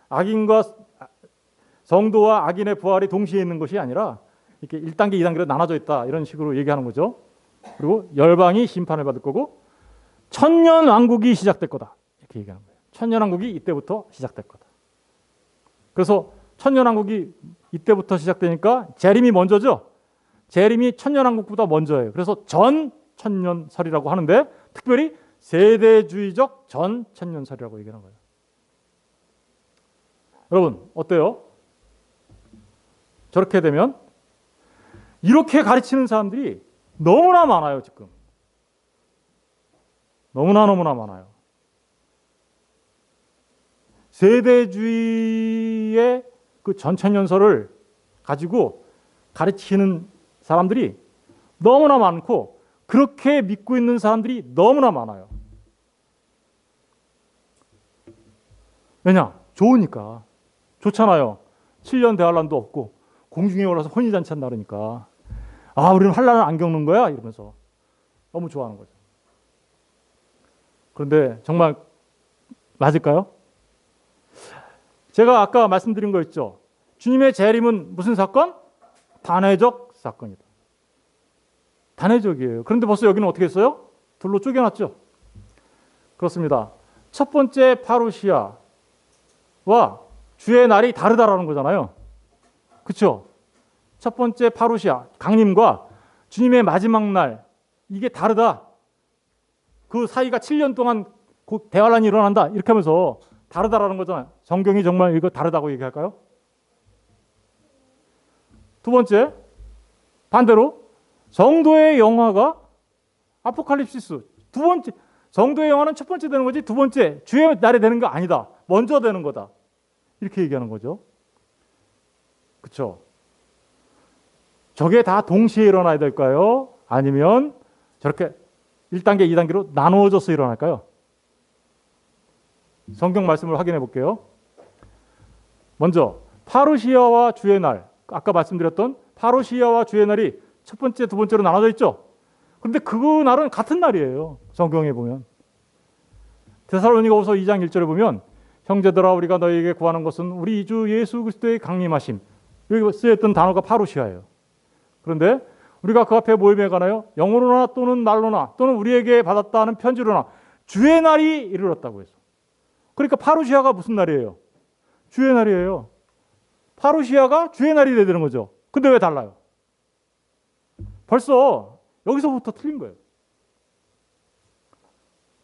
악인과 성도와 악인의 부활이 동시에 있는 것이 아니라 이렇게 1단계, 2단계로 나눠져 있다. 이런 식으로 얘기하는 거죠. 그리고 열방이 심판을 받을 거고 천년 왕국이 시작될 거다. 이렇게 얘기하는 거예요. 천년 왕국이 이때부터 시작될 거다. 그래서 천년 왕국이 이때부터 시작되니까 재림이 먼저죠. 재림이 천년 왕국보다 먼저예요. 그래서 전 천년설이라고 하는데 특별히 세대주의적 전 천년설이라고 얘기하는 거예요. 여러분 어때요? 저렇게 되면 이렇게 가르치는 사람들이 너무나 많아요. 지금 너무나 많아요. 세대주의의 그 전천년설을 가지고 가르치는 사람들이 너무나 많고 그렇게 믿고 있는 사람들이 너무나 많아요. 왜냐? 좋으니까. 좋잖아요. 7년 대환란도 없고 공중에 올라서 혼인잔치 한다 그러니까 아, 우리는 환란을 안 겪는 거야? 이러면서 너무 좋아하는 거죠. 그런데 정말 맞을까요? 제가 아까 말씀드린 거 있죠. 주님의 재림은 무슨 사건? 단회적 사건이다. 단회적이에요. 그런데 벌써 여기는 어떻게 했어요? 둘로 쪼개놨죠. 그렇습니다. 첫 번째 파루시아와 주의 날이 다르다라는 거잖아요. 그렇죠? 첫 번째 파루시아, 강림과 주님의 마지막 날 이게 다르다. 그 사이가 7년 동안 곧 대환란이 일어난다. 이렇게 하면서 다르다라는 거잖아요. 성경이 정말 이거 다르다고 얘기할까요? 두 번째, 반대로 성도의 영화가 아포칼립시스. 두 번째, 성도의 영화는 첫 번째 되는 거지 두 번째, 주의 날이 되는 거 아니다. 먼저 되는 거다. 이렇게 얘기하는 거죠. 그렇죠? 저게 다 동시에 일어나야 될까요? 아니면 저렇게 1단계, 2단계로 나누어져서 일어날까요? 성경 말씀을 확인해 볼게요. 먼저 파루시아와 주의 날, 아까 말씀드렸던 파루시아와 주의 날이 첫 번째, 두 번째로 나눠져 있죠. 그런데 그 날은 같은 날이에요. 성경에 보면. 데살로니가후서 2장 1절에 보면 형제들아 우리가 너희에게 구하는 것은 우리 주 예수 그리스도의 강림하심. 여기 쓰였던 단어가 파루시아예요. 그런데 우리가 그 앞에 모임에 가나요? 영어로나 또는 말로나 또는 우리에게 받았다 하는 편지로나 주의 날이 이르렀다고 해서. 그러니까 파루시아가 무슨 날이에요? 주의 날이에요. 파루시아가 주의 날이 되는 거죠. 근데 왜 달라요? 벌써 여기서부터 틀린 거예요.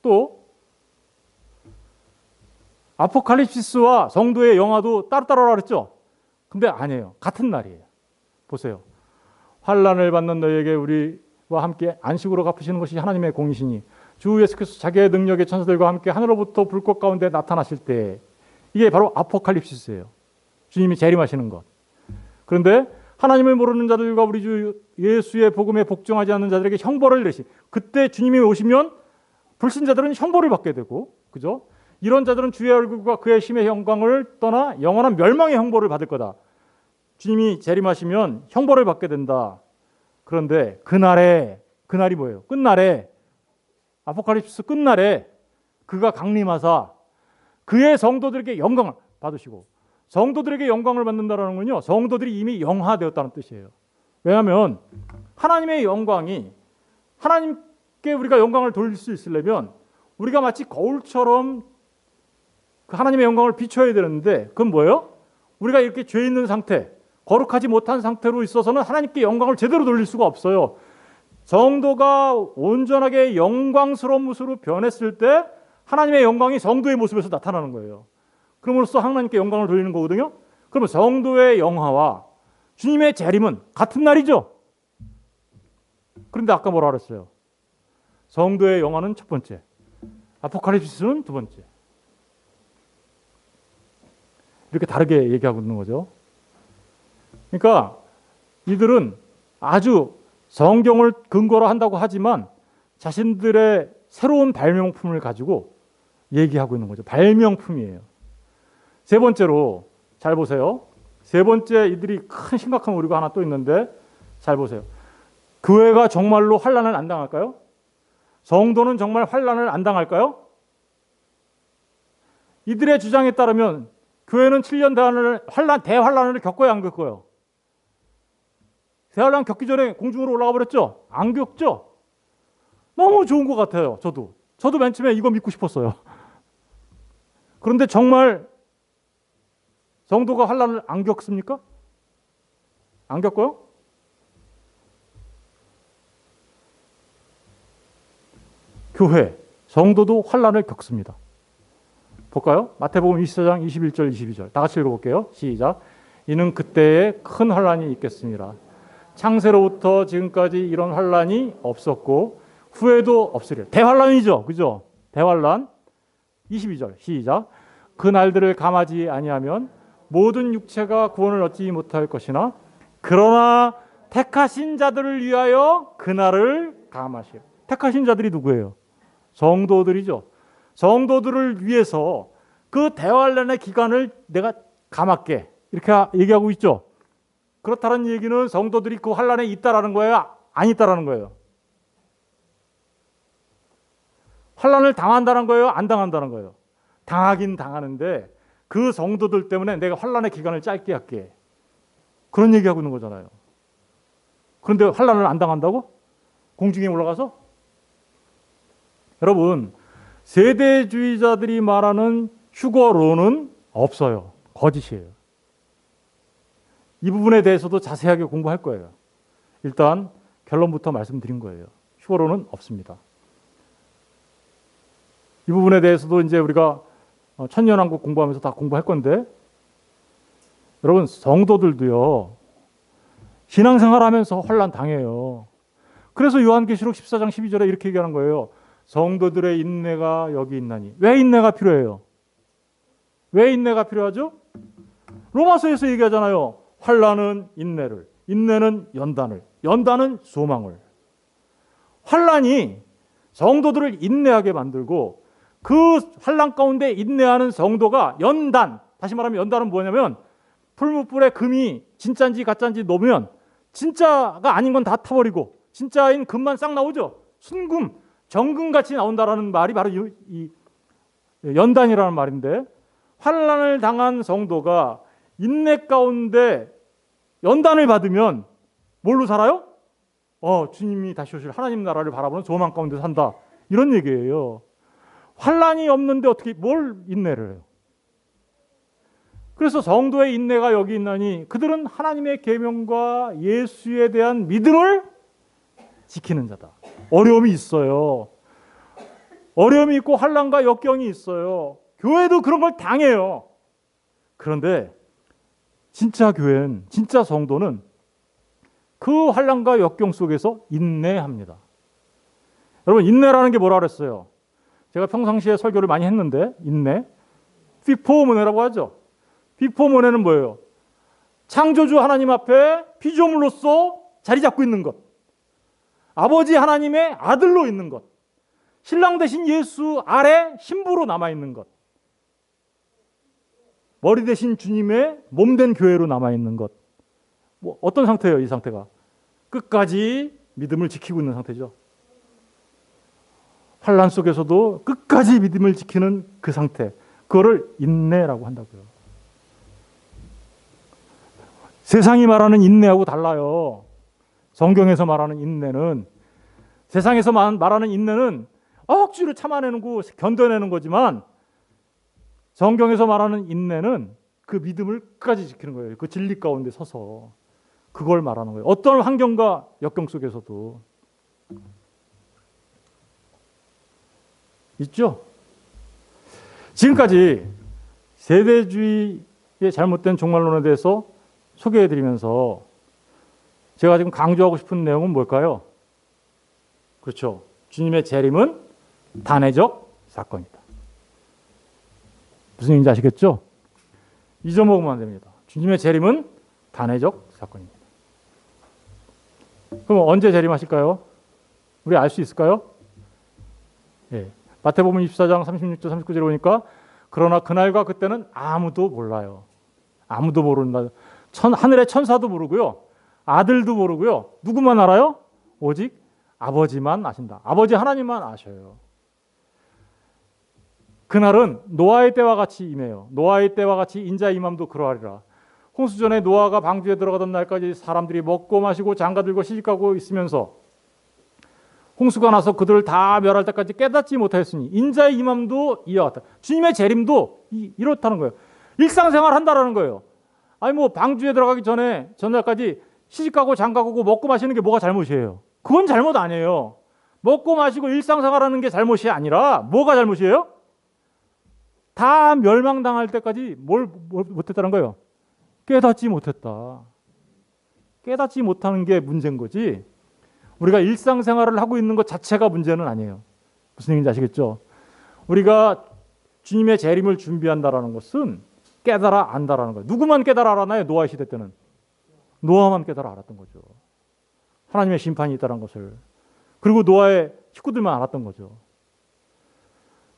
또 아포칼립시스와 성도의 영화도 따로따로라 그랬죠? 근데 아니에요. 같은 날이에요. 보세요. 환난을 받는 너희에게 우리와 함께 안식으로 갚으시는 것이 하나님의 공이시니 주 예수 그리스도 자기의 능력의 천사들과 함께 하늘로부터 불꽃 가운데 나타나실 때 이게 바로 아포칼립시스예요. 주님이 재림하시는 것. 그런데 하나님을 모르는 자들과 우리 주 예수의 복음에 복종하지 않는 자들에게 형벌을 내시. 그때 주님이 오시면 불신자들은 형벌을 받게 되고, 그죠? 이런 자들은 주의 얼굴과 그의 힘의 영광을 떠나 영원한 멸망의 형벌을 받을 거다. 주님이 재림하시면 형벌을 받게 된다. 그런데 그날이 뭐예요? 끝날에, 아포칼립스 끝날에 그가 강림하사 그의 성도들에게 영광을 받으시고, 성도들에게 영광을 받는다는 건요, 성도들이 이미 영화되었다는 뜻이에요. 왜냐하면 하나님의 영광이, 하나님께 우리가 영광을 돌릴 수 있으려면 우리가 마치 거울처럼 그 하나님의 영광을 비춰야 되는데, 그건 뭐예요? 우리가 이렇게 죄 있는 상태, 거룩하지 못한 상태로 있어서는 하나님께 영광을 제대로 돌릴 수가 없어요. 성도가 온전하게 영광스러운 모습으로 변했을 때 하나님의 영광이 성도의 모습에서 나타나는 거예요. 그럼으로써 하나님께 영광을 돌리는 거거든요. 그러면 성도의 영화와 주님의 재림은 같은 날이죠. 그런데 아까 뭐라 그랬어요? 성도의 영화는 첫 번째, 아포칼립시스는 두 번째. 이렇게 다르게 얘기하고 있는 거죠. 그러니까 이들은 아주 성경을 근거로 한다고 하지만 자신들의 새로운 발명품을 가지고 얘기하고 있는 거죠. 발명품이에요. 세 번째로 잘 보세요. 세 번째 이들이 큰 심각한 오류가 하나 또 있는데 잘 보세요. 교회가 정말로 환난을 안 당할까요? 성도는 정말 환난을 안 당할까요? 이들의 주장에 따르면 교회는 7년 대환란을 겪어야 안 겪어요. 대환란 겪기 전에 공중으로 올라가 버렸죠? 안 겪죠? 너무 좋은 것 같아요. 저도 맨 처음에 이거 믿고 싶었어요. 그런데 정말 성도가 환난을 안 겪습니까? 안 겪어요? 교회, 성도도 환난을 겪습니다. 볼까요? 마태복음 24장 21절 22절 다 같이 읽어볼게요. 시작. 이는 그때에 큰 환난이 있겠습니다. 창세로부터 지금까지 이런 환난이 없었고 후에도 없으리라. 대환란이죠. 그죠? 대환란. 22절 시작. 그 날들을 감하지 아니하면 모든 육체가 구원을 얻지 못할 것이나 그러나 택하신 자들을 위하여 그날을 감하시오. 택하신 자들이 누구예요? 성도들이죠. 성도들을 위해서 그 대환란의 기간을 내가 감할게. 이렇게 얘기하고 있죠. 그렇다는 얘기는 성도들이 그 환란에 있다라는 거예요? 안 있다라는 거예요? 환란을 당한다는 거예요? 안 당한다는 거예요? 당하긴 당하는데 그 성도들 때문에 내가 환란의 기간을 짧게 할게. 그런 얘기하고 있는 거잖아요. 그런데 환란을 안 당한다고? 공중에 올라가서? 여러분, 세대주의자들이 말하는 휴거론은 없어요. 거짓이에요. 이 부분에 대해서도 자세하게 공부할 거예요. 일단 결론부터 말씀드린 거예요. 휴거론은 없습니다. 이 부분에 대해서도 이제 우리가 천년왕국 공부하면서 다 공부할 건데, 여러분 성도들도요 신앙생활하면서 환난 당해요. 그래서 요한계시록 14장 12절에 이렇게 얘기하는 거예요. 성도들의 인내가 여기 있나니. 왜 인내가 필요해요? 왜 인내가 필요하죠? 로마서에서 얘기하잖아요. 환난은 인내를, 인내는 연단을, 연단은 소망을. 환난이 성도들을 인내하게 만들고 그 환난 가운데 인내하는 성도가 연단, 다시 말하면 연단은 뭐냐면 풀무불에 금이 진짜인지 가짜인지 놓으면 진짜가 아닌 건 다 타버리고 진짜인 금만 싹 나오죠. 순금, 정금같이 나온다라는 말이 바로 이 연단이라는 말인데, 환난을 당한 성도가 인내 가운데 연단을 받으면 뭘로 살아요? 주님이 다시 오실 하나님 나라를 바라보는 소망 가운데 산다, 이런 얘기예요. 환난이 없는데 어떻게 뭘 인내를 해요? 그래서 성도의 인내가 여기 있나니 그들은 하나님의 계명과 예수에 대한 믿음을 지키는 자다. 어려움이 있어요. 어려움이 있고 환난과 역경이 있어요. 교회도 그런 걸 당해요. 그런데 진짜 교회는, 진짜 성도는 그 환난과 역경 속에서 인내합니다. 여러분, 인내라는 게 뭐라 그랬어요? 제가 평상시에 설교를 많이 했는데, 인내, 피포모네라고 하죠. 피포모네는 뭐예요? 창조주 하나님 앞에 피조물로서 자리 잡고 있는 것, 아버지 하나님의 아들로 있는 것, 신랑 대신 예수 아래 신부로 남아있는 것, 머리 대신 주님의 몸된 교회로 남아있는 것. 뭐 어떤 상태예요? 이 상태가 끝까지 믿음을 지키고 있는 상태죠. 환난 속에서도 끝까지 믿음을 지키는 그 상태, 그거를 인내라고 한다고요. 세상이 말하는 인내하고 달라요. 성경에서 말하는 인내는, 세상에서 말하는 인내는 억지로 참아내는 거, 견뎌내는 거지만 성경에서 말하는 인내는 그 믿음을 끝까지 지키는 거예요. 그 진리 가운데 서서 그걸 말하는 거예요. 어떤 환경과 역경 속에서도. 있죠? 지금까지 세대주의의 잘못된 종말론에 대해서 소개해드리면서 제가 지금 강조하고 싶은 내용은 뭘까요? 그렇죠. 주님의 재림은 단회적 사건이다. 무슨 얘기인지 아시겠죠? 잊어먹으면 안 됩니다. 주님의 재림은 단회적 사건입니다. 그럼 언제 재림하실까요? 우리 알 수 있을까요? 예. 마태복음 24장 36절 39절에 보니까 그러나 그날과 그때는 아무도 몰라요. 아무도 모른다. 하늘의 천사도 모르고요. 아들도 모르고요. 누구만 알아요? 오직 아버지만 아신다. 아버지 하나님만 아셔요. 그날은 노아의 때와 같이 임해요. 노아의 때와 같이 인자의 임함도 그러하리라. 홍수전에 노아가 방주에 들어가던 날까지 사람들이 먹고 마시고 장가들고 시집가고 있으면서 홍수가 나서 그들을 다 멸할 때까지 깨닫지 못하였으니 인자의 임함도 이와 같다. 주님의 재림도 이렇다는 거예요. 일상생활 한다라는 거예요. 아니 뭐 방주에 들어가기 전에 전날까지 시집가고 장가가고 먹고 마시는 게 뭐가 잘못이에요? 그건 잘못 아니에요. 먹고 마시고 일상생활하는 게 잘못이 아니라 뭐가 잘못이에요? 다 멸망당할 때까지 뭘 못했다는 거예요? 깨닫지 못했다. 깨닫지 못하는 게 문제인 거지, 우리가 일상생활을 하고 있는 것 자체가 문제는 아니에요. 무슨 얘기인지 아시겠죠? 우리가 주님의 재림을 준비한다라는 것은 깨달아 안다라는 거예요. 누구만 깨달아 알았나요? 노아 시대 때는 노아만 깨달아 알았던 거죠. 하나님의 심판이 있다는 것을. 그리고 노아의 식구들만 알았던 거죠.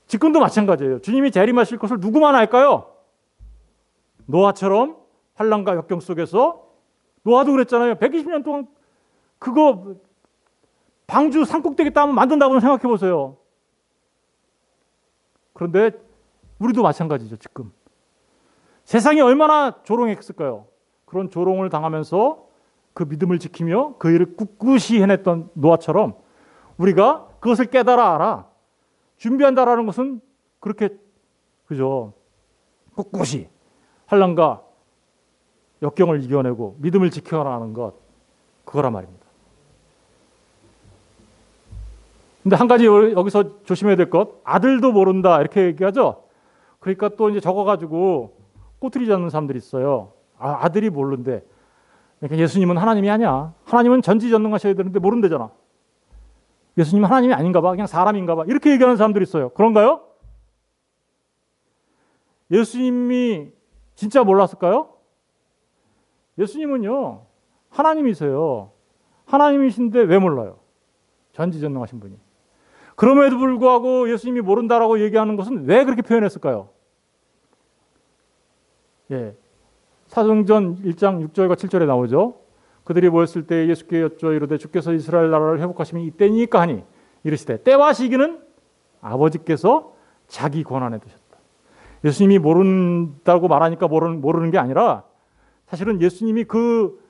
지금도 마찬가지예요. 주님이 재림하실 것을 누구만 알까요? 노아처럼 환난과 역경 속에서, 노아도 그랬잖아요. 120년 동안 그거 방주 산꼭대기 땅을 만든다고 생각해 보세요. 그런데 우리도 마찬가지죠. 지금 세상이 얼마나 조롱했을까요? 그런 조롱을 당하면서 그 믿음을 지키며 그 일을 꿋꿋이 해냈던 노아처럼 우리가 그것을 깨달아 알아 준비한다라는 것은 그렇게, 그죠? 꿋꿋이 환난과 역경을 이겨내고 믿음을 지켜나가는 것, 그거란 말입니다. 근데 한 가지 여기서 조심해야 될 것, 아들도 모른다 이렇게 얘기하죠. 그러니까 또 이제 적어가지고 꼬투리 잡는 사람들이 있어요. 아들이 모르는데, 그러니까 예수님은 하나님이 아니야. 하나님은 전지전능하셔야 되는데 모른대잖아. 예수님은 하나님이 아닌가 봐. 그냥 사람인가 봐. 이렇게 얘기하는 사람들이 있어요. 그런가요? 예수님이 진짜 몰랐을까요? 예수님은요, 하나님이세요. 하나님이신데 왜 몰라요? 전지전능하신 분이. 그럼에도 불구하고 예수님이 모른다라고 얘기하는 것은 왜 그렇게 표현했을까요? 예, 사도행전 1장 6절과 7절에 나오죠. 그들이 모였을 때 예수께 여쭈어 이르되 주께서 이스라엘 나라를 회복하시면 이때니까 하니 이르시되 때와 시기는 아버지께서 자기 권한에 두셨다. 예수님이 모른다고 말하니까 모르는 게 아니라 사실은 예수님이 그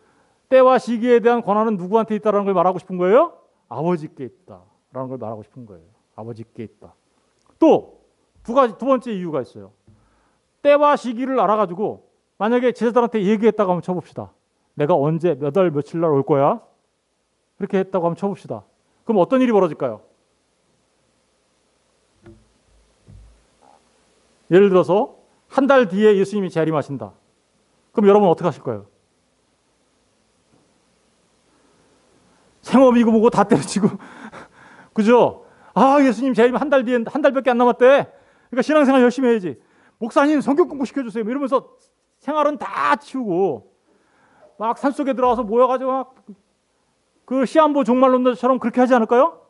때와 시기에 대한 권한은 누구한테 있다는 걸 말하고 싶은 거예요? 아버지께 있다라는 걸 말하고 싶은 거예요. 아버지께 있다. 또 두 번째 이유가 있어요. 때와 시기를 알아가지고 만약에 제자들한테 얘기했다고 한번 쳐봅시다. 내가 언제 몇 월 며칠 날 올 거야? 그렇게 했다고 한번 쳐봅시다. 그럼 어떤 일이 벌어질까요? 예를 들어서 한 달 뒤에 예수님이 재림하신다. 그럼 여러분 어떻게 하실 거예요? 생업이고 뭐고 다 때려치고 그죠? 아, 예수님 재림 한 달 뒤에 한 달밖에 안 남았대. 그러니까 신앙생활 열심히 해야지. 목사님 성경 공부 시켜주세요. 이러면서 생활은 다 치우고 막 산속에 들어가서 모여가지고 막 그 시한부 종말론자처럼 그렇게 하지 않을까요?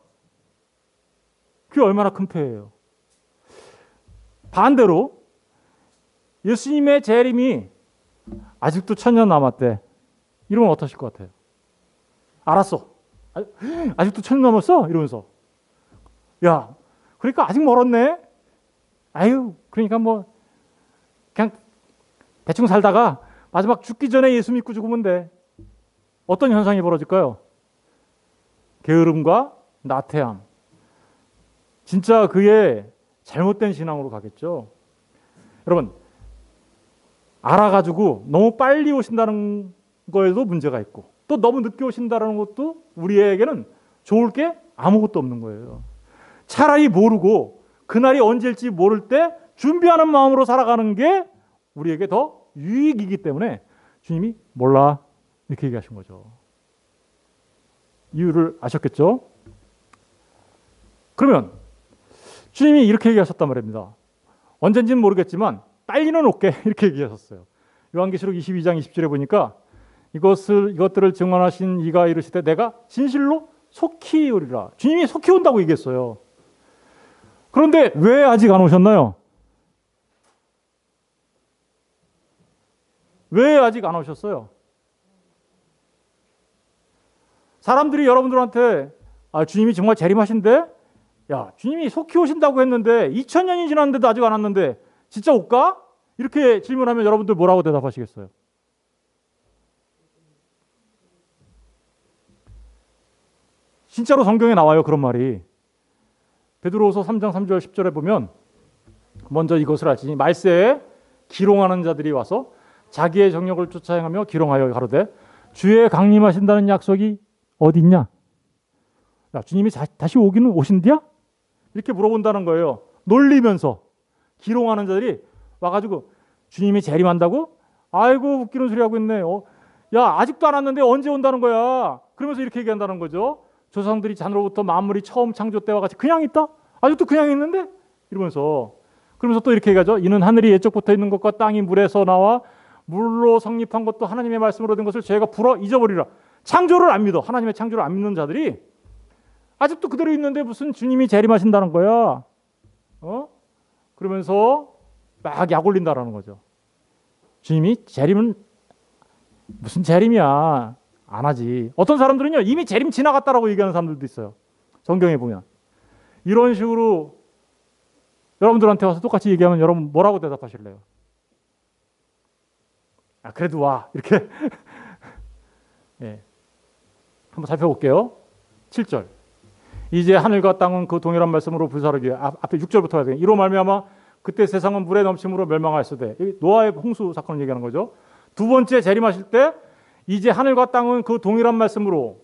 그게 얼마나 큰 폐예요. 반대로 예수님의 재림이 아직도 1000년 남았대. 이러면 어떠실 것 같아요? 알았어. 아직도 1000년 남았어? 이러면서. 야, 그러니까 아직 멀었네? 아유, 그러니까 뭐 그냥 대충 살다가 마지막 죽기 전에 예수 믿고 죽으면 돼. 어떤 현상이 벌어질까요? 게으름과 나태함. 진짜 그게 잘못된 신앙으로 가겠죠. 여러분, 알아가지고 너무 빨리 오신다는 거에도 문제가 있고 또 너무 늦게 오신다는 것도 우리에게는 좋을 게 아무것도 없는 거예요. 차라리 모르고 그날이 언제일지 모를 때 준비하는 마음으로 살아가는 게 우리에게 더 유익이기 때문에 주님이 몰라 이렇게 얘기하신 거죠. 이유를 아셨겠죠? 그러면 주님이 이렇게 얘기하셨단 말입니다. 언젠지는 모르겠지만 빨리는 올게 이렇게 얘기하셨어요. 요한계시록 22장 20절에 보니까 이것들을 증언하신 이가 이르시되 내가 진실로 속히 오리라. 주님이 속히 온다고 얘기했어요. 그런데 왜 아직 안 오셨나요? 왜 아직 안 오셨어요? 사람들이 여러분들한테 주님이 정말 재림하신대? 야, 주님이 속히 오신다고 했는데 2000년이 지났는데도 아직 안 왔는데 진짜 올까? 이렇게 질문하면 여러분들 뭐라고 대답하시겠어요? 진짜로 성경에 나와요, 그런 말이. 베드로후서 3장 3절 10절에 보면 먼저 이것을 알지니 말세에 기롱하는 자들이 와서 자기의 정욕을 쫓아 행하며 기롱하여 가로되 주의 강림하신다는 약속이 어디 있냐? 야, 주님이 다시 오기는 오신디야? 이렇게 물어본다는 거예요. 놀리면서 기롱하는 자들이 와가지고 주님이 재림한다고? 아이고 웃기는 소리 하고 있네. 야, 아직도 안 왔는데 언제 온다는 거야? 그러면서 이렇게 얘기한다는 거죠. 조상들이 잔으로부터 만물이 처음 창조 때와 같이 그냥 있다? 아직도 그냥 있는데? 이러면서 그러면서 또 이렇게 얘기하죠. 이는 하늘이 예적부터 있는 것과 땅이 물에서 나와 물로 성립한 것도 하나님의 말씀으로 된 것을 저희가 불어 잊어버리라. 창조를 안 믿어. 하나님의 창조를 안 믿는 자들이 아직도 그대로 있는데 무슨 주님이 재림하신다는 거야. 그러면서 막 약 올린다라는 거죠. 주님이 재림은 무슨 재림이야. 안 하지. 어떤 사람들은요 이미 재림 지나갔다라고 얘기하는 사람들도 있어요. 성경에 보면 이런 식으로 여러분들한테 와서 똑같이 얘기하면 여러분 뭐라고 대답하실래요? 그래도 와 이렇게 예. 한번 살펴볼게요. 7절 이제 하늘과 땅은 그 동일한 말씀으로 불사르기에 앞에 6절부터 해야 돼요. 이로 말미암아 그때 세상은 물에 넘침으로 멸망하였으되 노아의 홍수 사건을 얘기하는 거죠. 두 번째 재림하실 때 이제 하늘과 땅은 그 동일한 말씀으로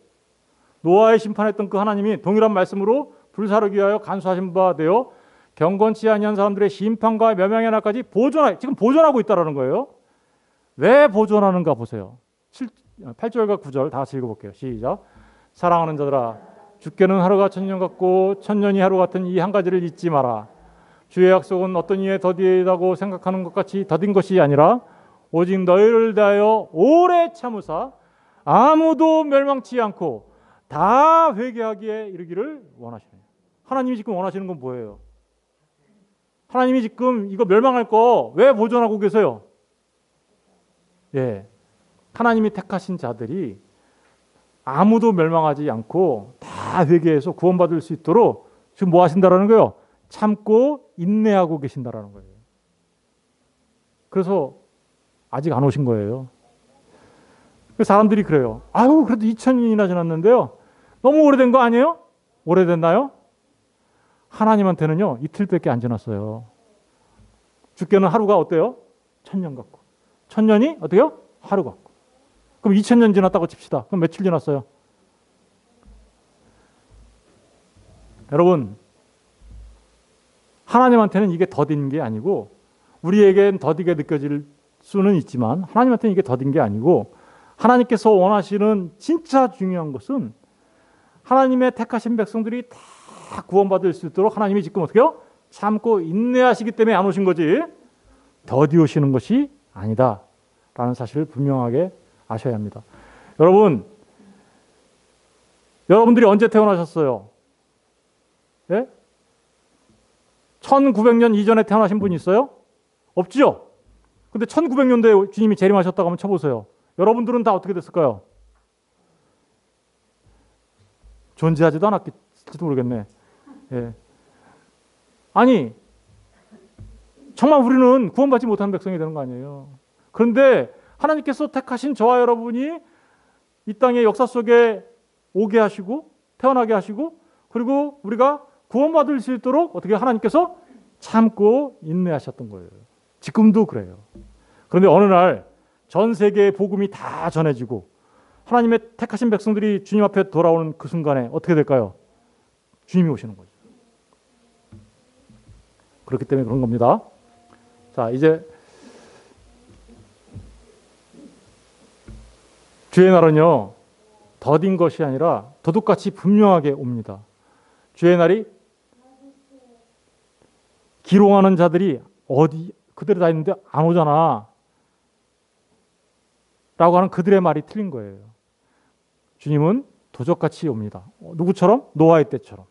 노아의 심판했던 그 하나님이 동일한 말씀으로 불사르기 위하여 간수하신 바 되어 경건치 아니한 사람들의 심판과 멸망의 날까지 지금 보존하고 있다라는 거예요. 왜 보존하는가 보세요. 8절과 9절 다 같이 읽어볼게요. 시작. 사랑하는 자들아 주께는 하루가 1000년 같고 1000년이 하루 같은 이 한 가지를 잊지 마라. 주의 약속은 어떤 이에 더디다고 생각하는 것 같이 더딘 것이 아니라 오직 너희를 대하여 오래 참으사 아무도 멸망치 않고 다 회개하기에 이르기를 원하시네요. 하나님이 지금 원하시는 건 뭐예요? 하나님이 지금 이거 멸망할 거 왜 보존하고 계세요? 예, 하나님이 택하신 자들이 아무도 멸망하지 않고 다 회개해서 구원받을 수 있도록 지금 뭐 하신다라는 거예요? 참고 인내하고 계신다라는 거예요. 그래서 아직 안 오신 거예요. 사람들이 그래요. 아유, 그래도 2000년이나 지났는데요. 너무 오래된 거 아니에요? 오래됐나요? 하나님한테는요, 이틀밖에 안 지났어요. 주께는 하루가 어때요? 1000년 같고. 1000년이 어때요? 하루 같고. 그럼 2000년 지났다고 칩시다. 그럼 며칠 지났어요? 여러분, 하나님한테는 이게 더딘 게 아니고, 우리에겐 더디게 느껴질 수는 있지만 하나님한테는 이게 더딘 게 아니고, 하나님께서 원하시는 진짜 중요한 것은 하나님의 택하신 백성들이 다 구원받을 수 있도록 하나님이 지금 어떻게 해요? 참고 인내하시기 때문에 안 오신 거지 더디 오시는 것이 아니다 라는 사실을 분명하게 아셔야 합니다. 여러분들이 언제 태어나셨어요? 예? 1900년 이전에 태어나신 분 있어요? 없죠? 근데 1900년도에 주님이 재림하셨다고 한번 쳐보세요. 여러분들은 다 어떻게 됐을까요? 존재하지도 않았을지도 모르겠네. 예. 아니, 정말 우리는 구원받지 못한 백성이 되는 거 아니에요. 그런데 하나님께서 택하신 저와 여러분이 이 땅의 역사 속에 오게 하시고 태어나게 하시고 그리고 우리가 구원받을 수 있도록 어떻게 하나님께서 참고 인내하셨던 거예요. 지금도 그래요. 그런데 어느 날 전 세계의 복음이 다 전해지고 하나님의 택하신 백성들이 주님 앞에 돌아오는 그 순간에 어떻게 될까요? 주님이 오시는 거죠. 그렇기 때문에 그런 겁니다. 자, 이제 주의 날은요, 더딘 것이 아니라 도둑같이 분명하게 옵니다. 주의 날이 기롱하는 자들이 어디 그들이 다 있는데 안 오잖아 라고 하는 그들의 말이 틀린 거예요. 주님은 도적같이 옵니다. 누구처럼? 노아의 때처럼.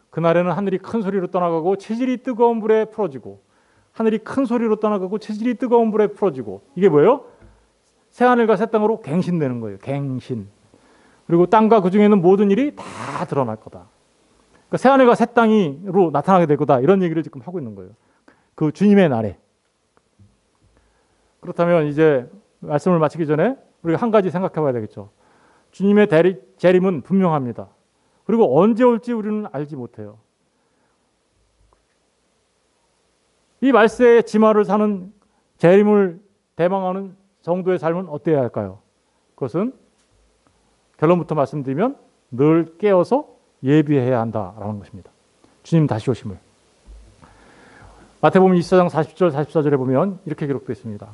그날에는 하늘이 큰 소리로 떠나가고 체질이 뜨거운 불에 풀어지고, 하늘이 큰 소리로 떠나가고 체질이 뜨거운 불에 풀어지고, 이게 뭐예요? 새하늘과 새 땅으로 갱신되는 거예요. 갱신. 그리고 땅과 그 중에 있는 모든 일이 다 드러날 거다. 그러니까 새하늘과 새 땅으로 나타나게 될 거다. 이런 얘기를 지금 하고 있는 거예요. 그 주님의 날에. 그렇다면 이제 말씀을 마치기 전에 우리가 한 가지 생각해 봐야 되겠죠. 주님의 재림은 분명합니다. 그리고 언제 올지 우리는 알지 못해요. 이 말세의 지마를 사는 재림을 대망하는 정도의 삶은 어때야 할까요? 그것은 결론부터 말씀드리면 늘 깨어서 예비해야 한다라는 것입니다. 주님 다시 오심을. 마태복음 24장 40절 44절에 보면 이렇게 기록되어 있습니다.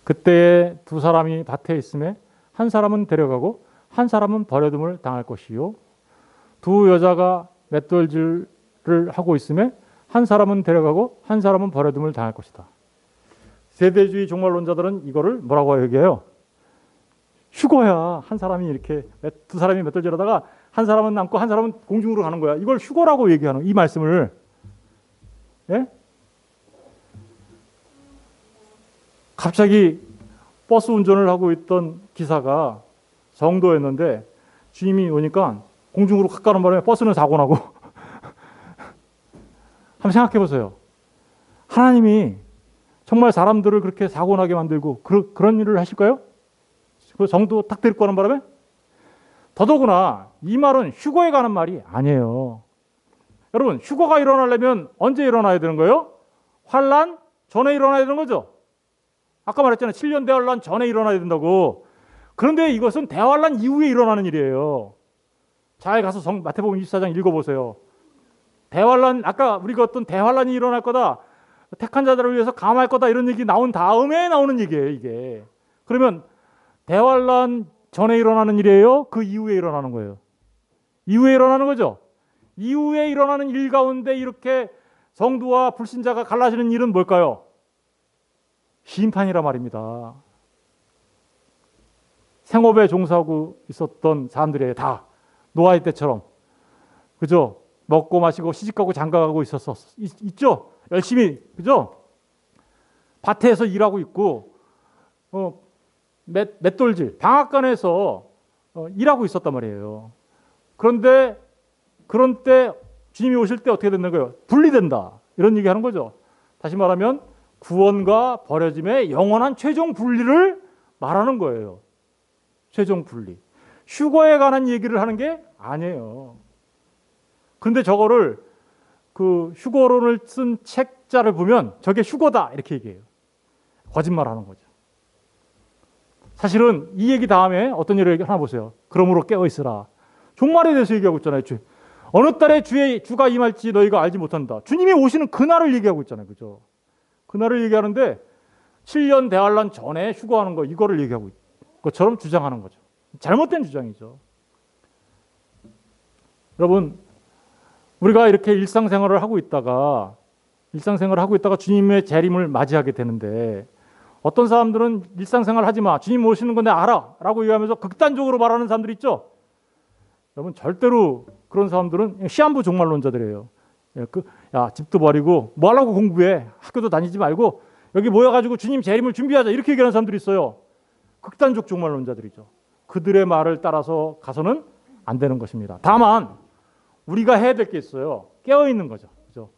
그때에 두 사람이 밭에 있음에 한 사람은 데려가고 한 사람은 버려둠을 당할 것이요, 두 여자가 맷돌질을 하고 있음에 한 사람은 데려가고 한 사람은 버려둠을 당할 것이다. 세대주의 종말론자들은 이거를 뭐라고 얘기해요? 휴거야. 한 사람이 이렇게 두 사람이 맷돌질하다가 한 사람은 남고 한 사람은 공중으로 가는 거야. 이걸 휴거라고 얘기하는 이 말씀을. 예? 갑자기 버스 운전을 하고 있던 기사가 성도였는데 주님이 오니까 공중으로 각 가는 바람에 버스는 사고 나고. 한번 생각해 보세요. 하나님이 정말 사람들을 그렇게 사고 나게 만들고 그런 일을 하실까요? 그 성도 딱 데리고 가는 바람에? 더더구나 이 말은 휴거에 가는 말이 아니에요. 여러분, 휴거가 일어나려면 언제 일어나야 되는 거예요? 환난 전에 일어나야 되는 거죠. 아까 말했잖아요. 7년 대환란 전에 일어나야 된다고. 그런데 이것은 대환란 이후에 일어나는 일이에요. 잘 가서 마태복음 24장 읽어보세요. 대환란, 아까 우리가 어떤 대환란이 일어날 거다, 택한 자들을 위해서 감할 거다 이런 얘기 나온 다음에 나오는 얘기예요. 이게. 그러면 대환란 전에 일어나는 일이에요? 그 이후에 일어나는 거예요? 이후에 일어나는 거죠. 이후에 일어나는 일 가운데 이렇게 성도와 불신자가 갈라지는 일은 뭘까요? 심판이라 말입니다. 생업에 종사하고 있었던 사람들이에요. 다 노아의 때처럼. 그죠? 먹고 마시고 시집가고 장가가고 있죠? 열심히, 그죠? 밭에서 일하고 있고, 맷돌질, 방앗간에서 일하고 있었단 말이에요. 그런데 그런 때 주님이 오실 때 어떻게 된다는 거예요? 분리된다. 이런 얘기 하는 거죠. 다시 말하면 구원과 버려짐의 영원한 최종 분리를 말하는 거예요. 최종 분리. 휴거에 관한 얘기를 하는 게 아니에요. 그런데 저거를 그 휴거론을 쓴 책자를 보면 저게 휴거다 이렇게 얘기해요. 거짓말하는 거죠. 사실은 이 얘기 다음에 어떤 일을 하나 보세요. 그러므로 깨어 있으라. 종말에 대해서 얘기하고 있잖아요. 어느 달에 주가 임할지 너희가 알지 못한다. 주님이 오시는 그날을 얘기하고 있잖아요. 그죠? 그날을 얘기하는데 7년 대환란 전에 휴거하는 거 이거를 얘기하고 있는 것처럼 주장하는 거죠. 잘못된 주장이죠. 여러분, 우리가 이렇게 일상생활을 하고 있다가 주님의 재림을 맞이하게 되는데 어떤 사람들은 일상생활 하지 마. 주님 오시는 건 내가 알아. 라고 얘기하면서 극단적으로 말하는 사람들 있죠. 여러분 절대로 그런 사람들은 시한부 종말론자들이에요. 야, 집도 버리고 뭐 하려고 공부해. 학교도 다니지 말고 여기 모여가지고 주님 재림을 준비하자. 이렇게 얘기하는 사람들이 있어요. 극단적 종말론자들이죠. 그들의 말을 따라서 가서는 안 되는 것입니다. 다만 우리가 해야 될 게 있어요. 깨어있는 거죠. 그죠?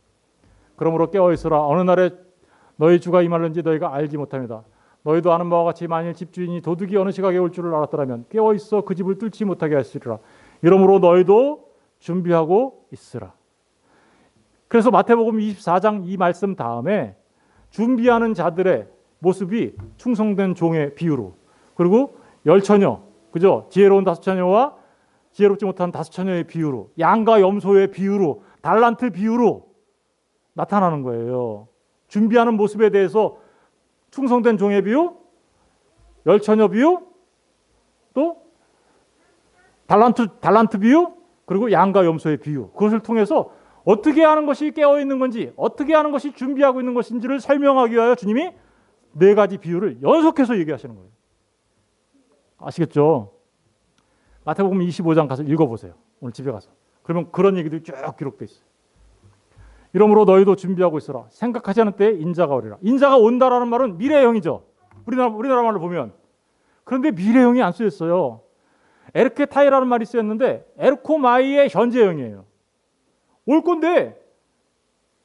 그러므로 깨어있으라. 어느 날에 너희 주가 임할는지 너희가 알지 못합니다. 너희도 아는 바와 같이 만일 집주인이 도둑이 어느 시각에 올 줄을 알았더라면 깨어있어 그 집을 뚫지 못하게 하시리라. 이러므로 너희도 준비하고 있으라. 그래서 마태복음 24장 이 말씀 다음에 준비하는 자들의 모습이 충성된 종의 비유로, 그리고 열처녀, 그죠? 지혜로운 다섯 처녀와 지혜롭지 못한 다섯 처녀의 비유로, 양과 염소의 비유로, 달란트 비유로 나타나는 거예요. 준비하는 모습에 대해서 충성된 종의 비유, 열처녀 비유, 또 달란트 비유, 그리고 양과 염소의 비유. 그것을 통해서 어떻게 하는 것이 깨어있는 건지, 어떻게 하는 것이 준비하고 있는 것인지를 설명하기 위하여 주님이 4가지 비유를 연속해서 얘기하시는 거예요. 아시겠죠? 마태복음 25장 가서 읽어보세요. 오늘 집에 가서. 그러면 그런 얘기들이 쭉 기록되어 있어요. 이러므로 너희도 준비하고 있어라. 생각하지 않을 때에 인자가 오리라. 인자가 온다라는 말은 미래형이죠. 우리나라 말로 보면. 그런데 미래형이 안 쓰였어요. 에르케타이라는 말이 쓰였는데 에르코마이의 현재형이에요. 올 건데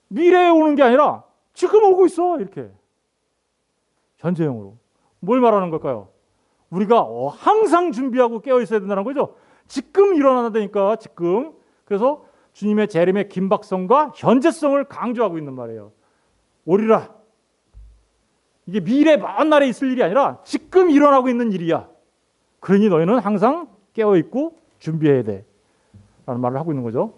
미래에 오는 게 아니라 지금 오고 있어. 이렇게. 현재형으로. 뭘 말하는 걸까요? 우리가 항상 준비하고 깨어 있어야 된다는 거죠. 지금 일어나야 되니까 지금. 그래서 주님의 재림의 긴박성과 현재성을 강조하고 있는 말이에요. 오리라. 이게 미래 먼 날에 있을 일이 아니라 지금 일어나고 있는 일이야. 그러니 너희는 항상 깨어 있고 준비해야 돼. 라는 말을 하고 있는 거죠.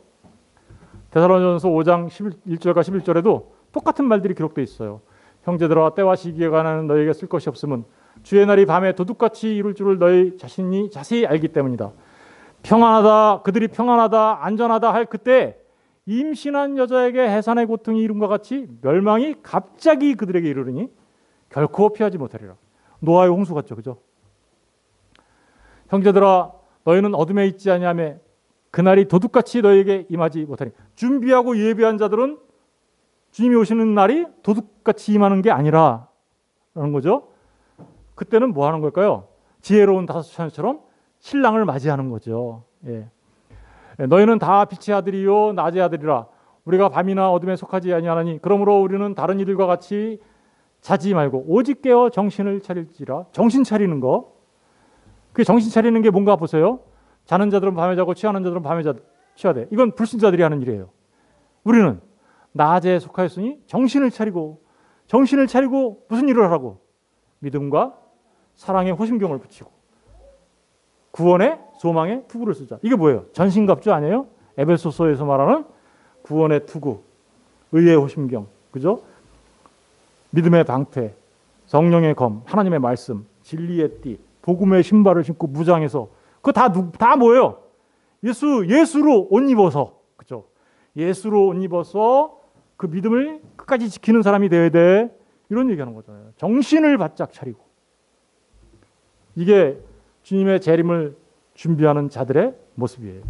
데살로니가전서 5장 1절과 11절에도 똑같은 말들이 기록되어 있어요. 형제들아, 때와 시기에 관한 너희에게 쓸 것이 없음은 주의 날이 밤에 도둑같이 이룰 줄을 너희 자신이 자세히 알기 때문이다. 평안하다, 그들이 평안하다, 안전하다 할 그때 임신한 여자에게 해산의 고통이 이름과 같이 멸망이 갑자기 그들에게 이르르니 결코 피하지 못하리라. 노아의 홍수 같죠, 그죠? 형제들아, 너희는 어둠에 있지 아니하며 그날이 도둑같이 너희에게 임하지 못하니. 준비하고 예비한 자들은 주님이 오시는 날이 도둑같이 임하는 게 아니라 라는 거죠. 그때는 뭐 하는 걸까요? 지혜로운 다섯 처녀처럼 신랑을 맞이하는 거죠. 예. 너희는 다 빛의 아들이요 낮의 아들이라. 우리가 밤이나 어둠에 속하지 아니하나니 그러므로 우리는 다른 이들과 같이 자지 말고 오직 깨어 정신을 차릴지라. 정신 차리는 거. 그 정신 차리는 게 뭔가 보세요. 자는 자들은 밤에 자고 취하는 자들은 밤에 취하되. 이건 불신자들이 하는 일이에요. 우리는 낮에 속하였으니 정신을 차리고 무슨 일을 하라고? 믿음과 사랑의 호심경을 붙이고 구원의 소망의 투구를 쓰자. 이게 뭐예요? 전신갑주 아니에요? 에베소서에서 말하는 구원의 투구, 의의 호심경, 그죠? 믿음의 방패, 성령의 검, 하나님의 말씀, 진리의 띠, 복음의 신발을 신고 무장해서 그거 다 뭐예요? 예수로 옷 입어서, 그죠? 예수로 옷 입어서 그 믿음을 끝까지 지키는 사람이 되어야 돼. 이런 얘기하는 거잖아요. 정신을 바짝 차리고. 이게 주님의 재림을 준비하는 자들의 모습이에요.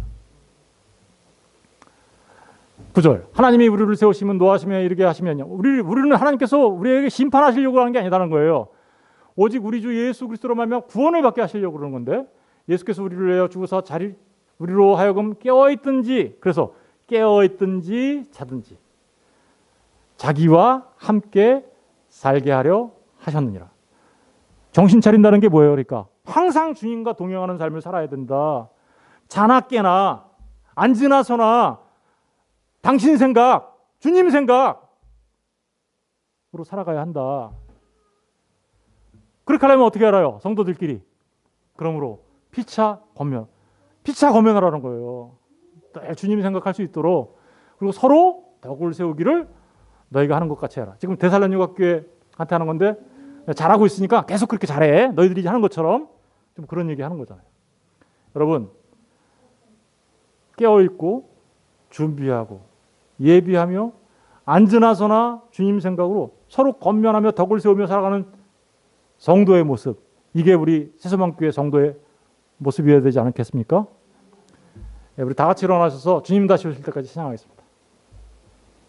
9절. 하나님이 우리를 세우시면 노하시며 이르게 하시면요. 우리는 하나님께서 우리에게 심판하시려고 하는 게 아니라는 거예요. 오직 우리 주 예수 그리스도로 말미암아 구원을 받게 하시려고 그러는 건데, 예수께서 우리를 내어 죽어서 우리로 하여금 깨어있든지, 그래서 깨어있든지 자든지 자기와 함께 살게 하려 하셨느니라. 정신 차린다는 게 뭐예요? 그러니까 항상 주님과 동행하는 삶을 살아야 된다. 자나 깨나 앉으나 서나 당신 생각, 주님 생각으로 살아가야 한다. 그렇게 하려면 어떻게 알아요? 성도들끼리. 그러므로 피차 권면하라는 거예요. 주님이 생각할 수 있도록. 그리고 서로 덕을 세우기를 너희가 하는 것 같이 해라. 지금 데살로니가 교회한테 하는 건데, 잘하고 있으니까 계속 그렇게 잘해. 너희들이 하는 것처럼. 좀 그런 얘기 하는 거잖아요. 여러분, 깨어있고 준비하고 예비하며 앉으나 서나 주님 생각으로 서로 권면하며 덕을 세우며 살아가는 성도의 모습, 이게 우리 새소망교회 성도의 모습이어야 되지 않겠습니까? 우리 다 같이 일어나셔서 주님 다시 오실 때까지 찬양하겠습니다.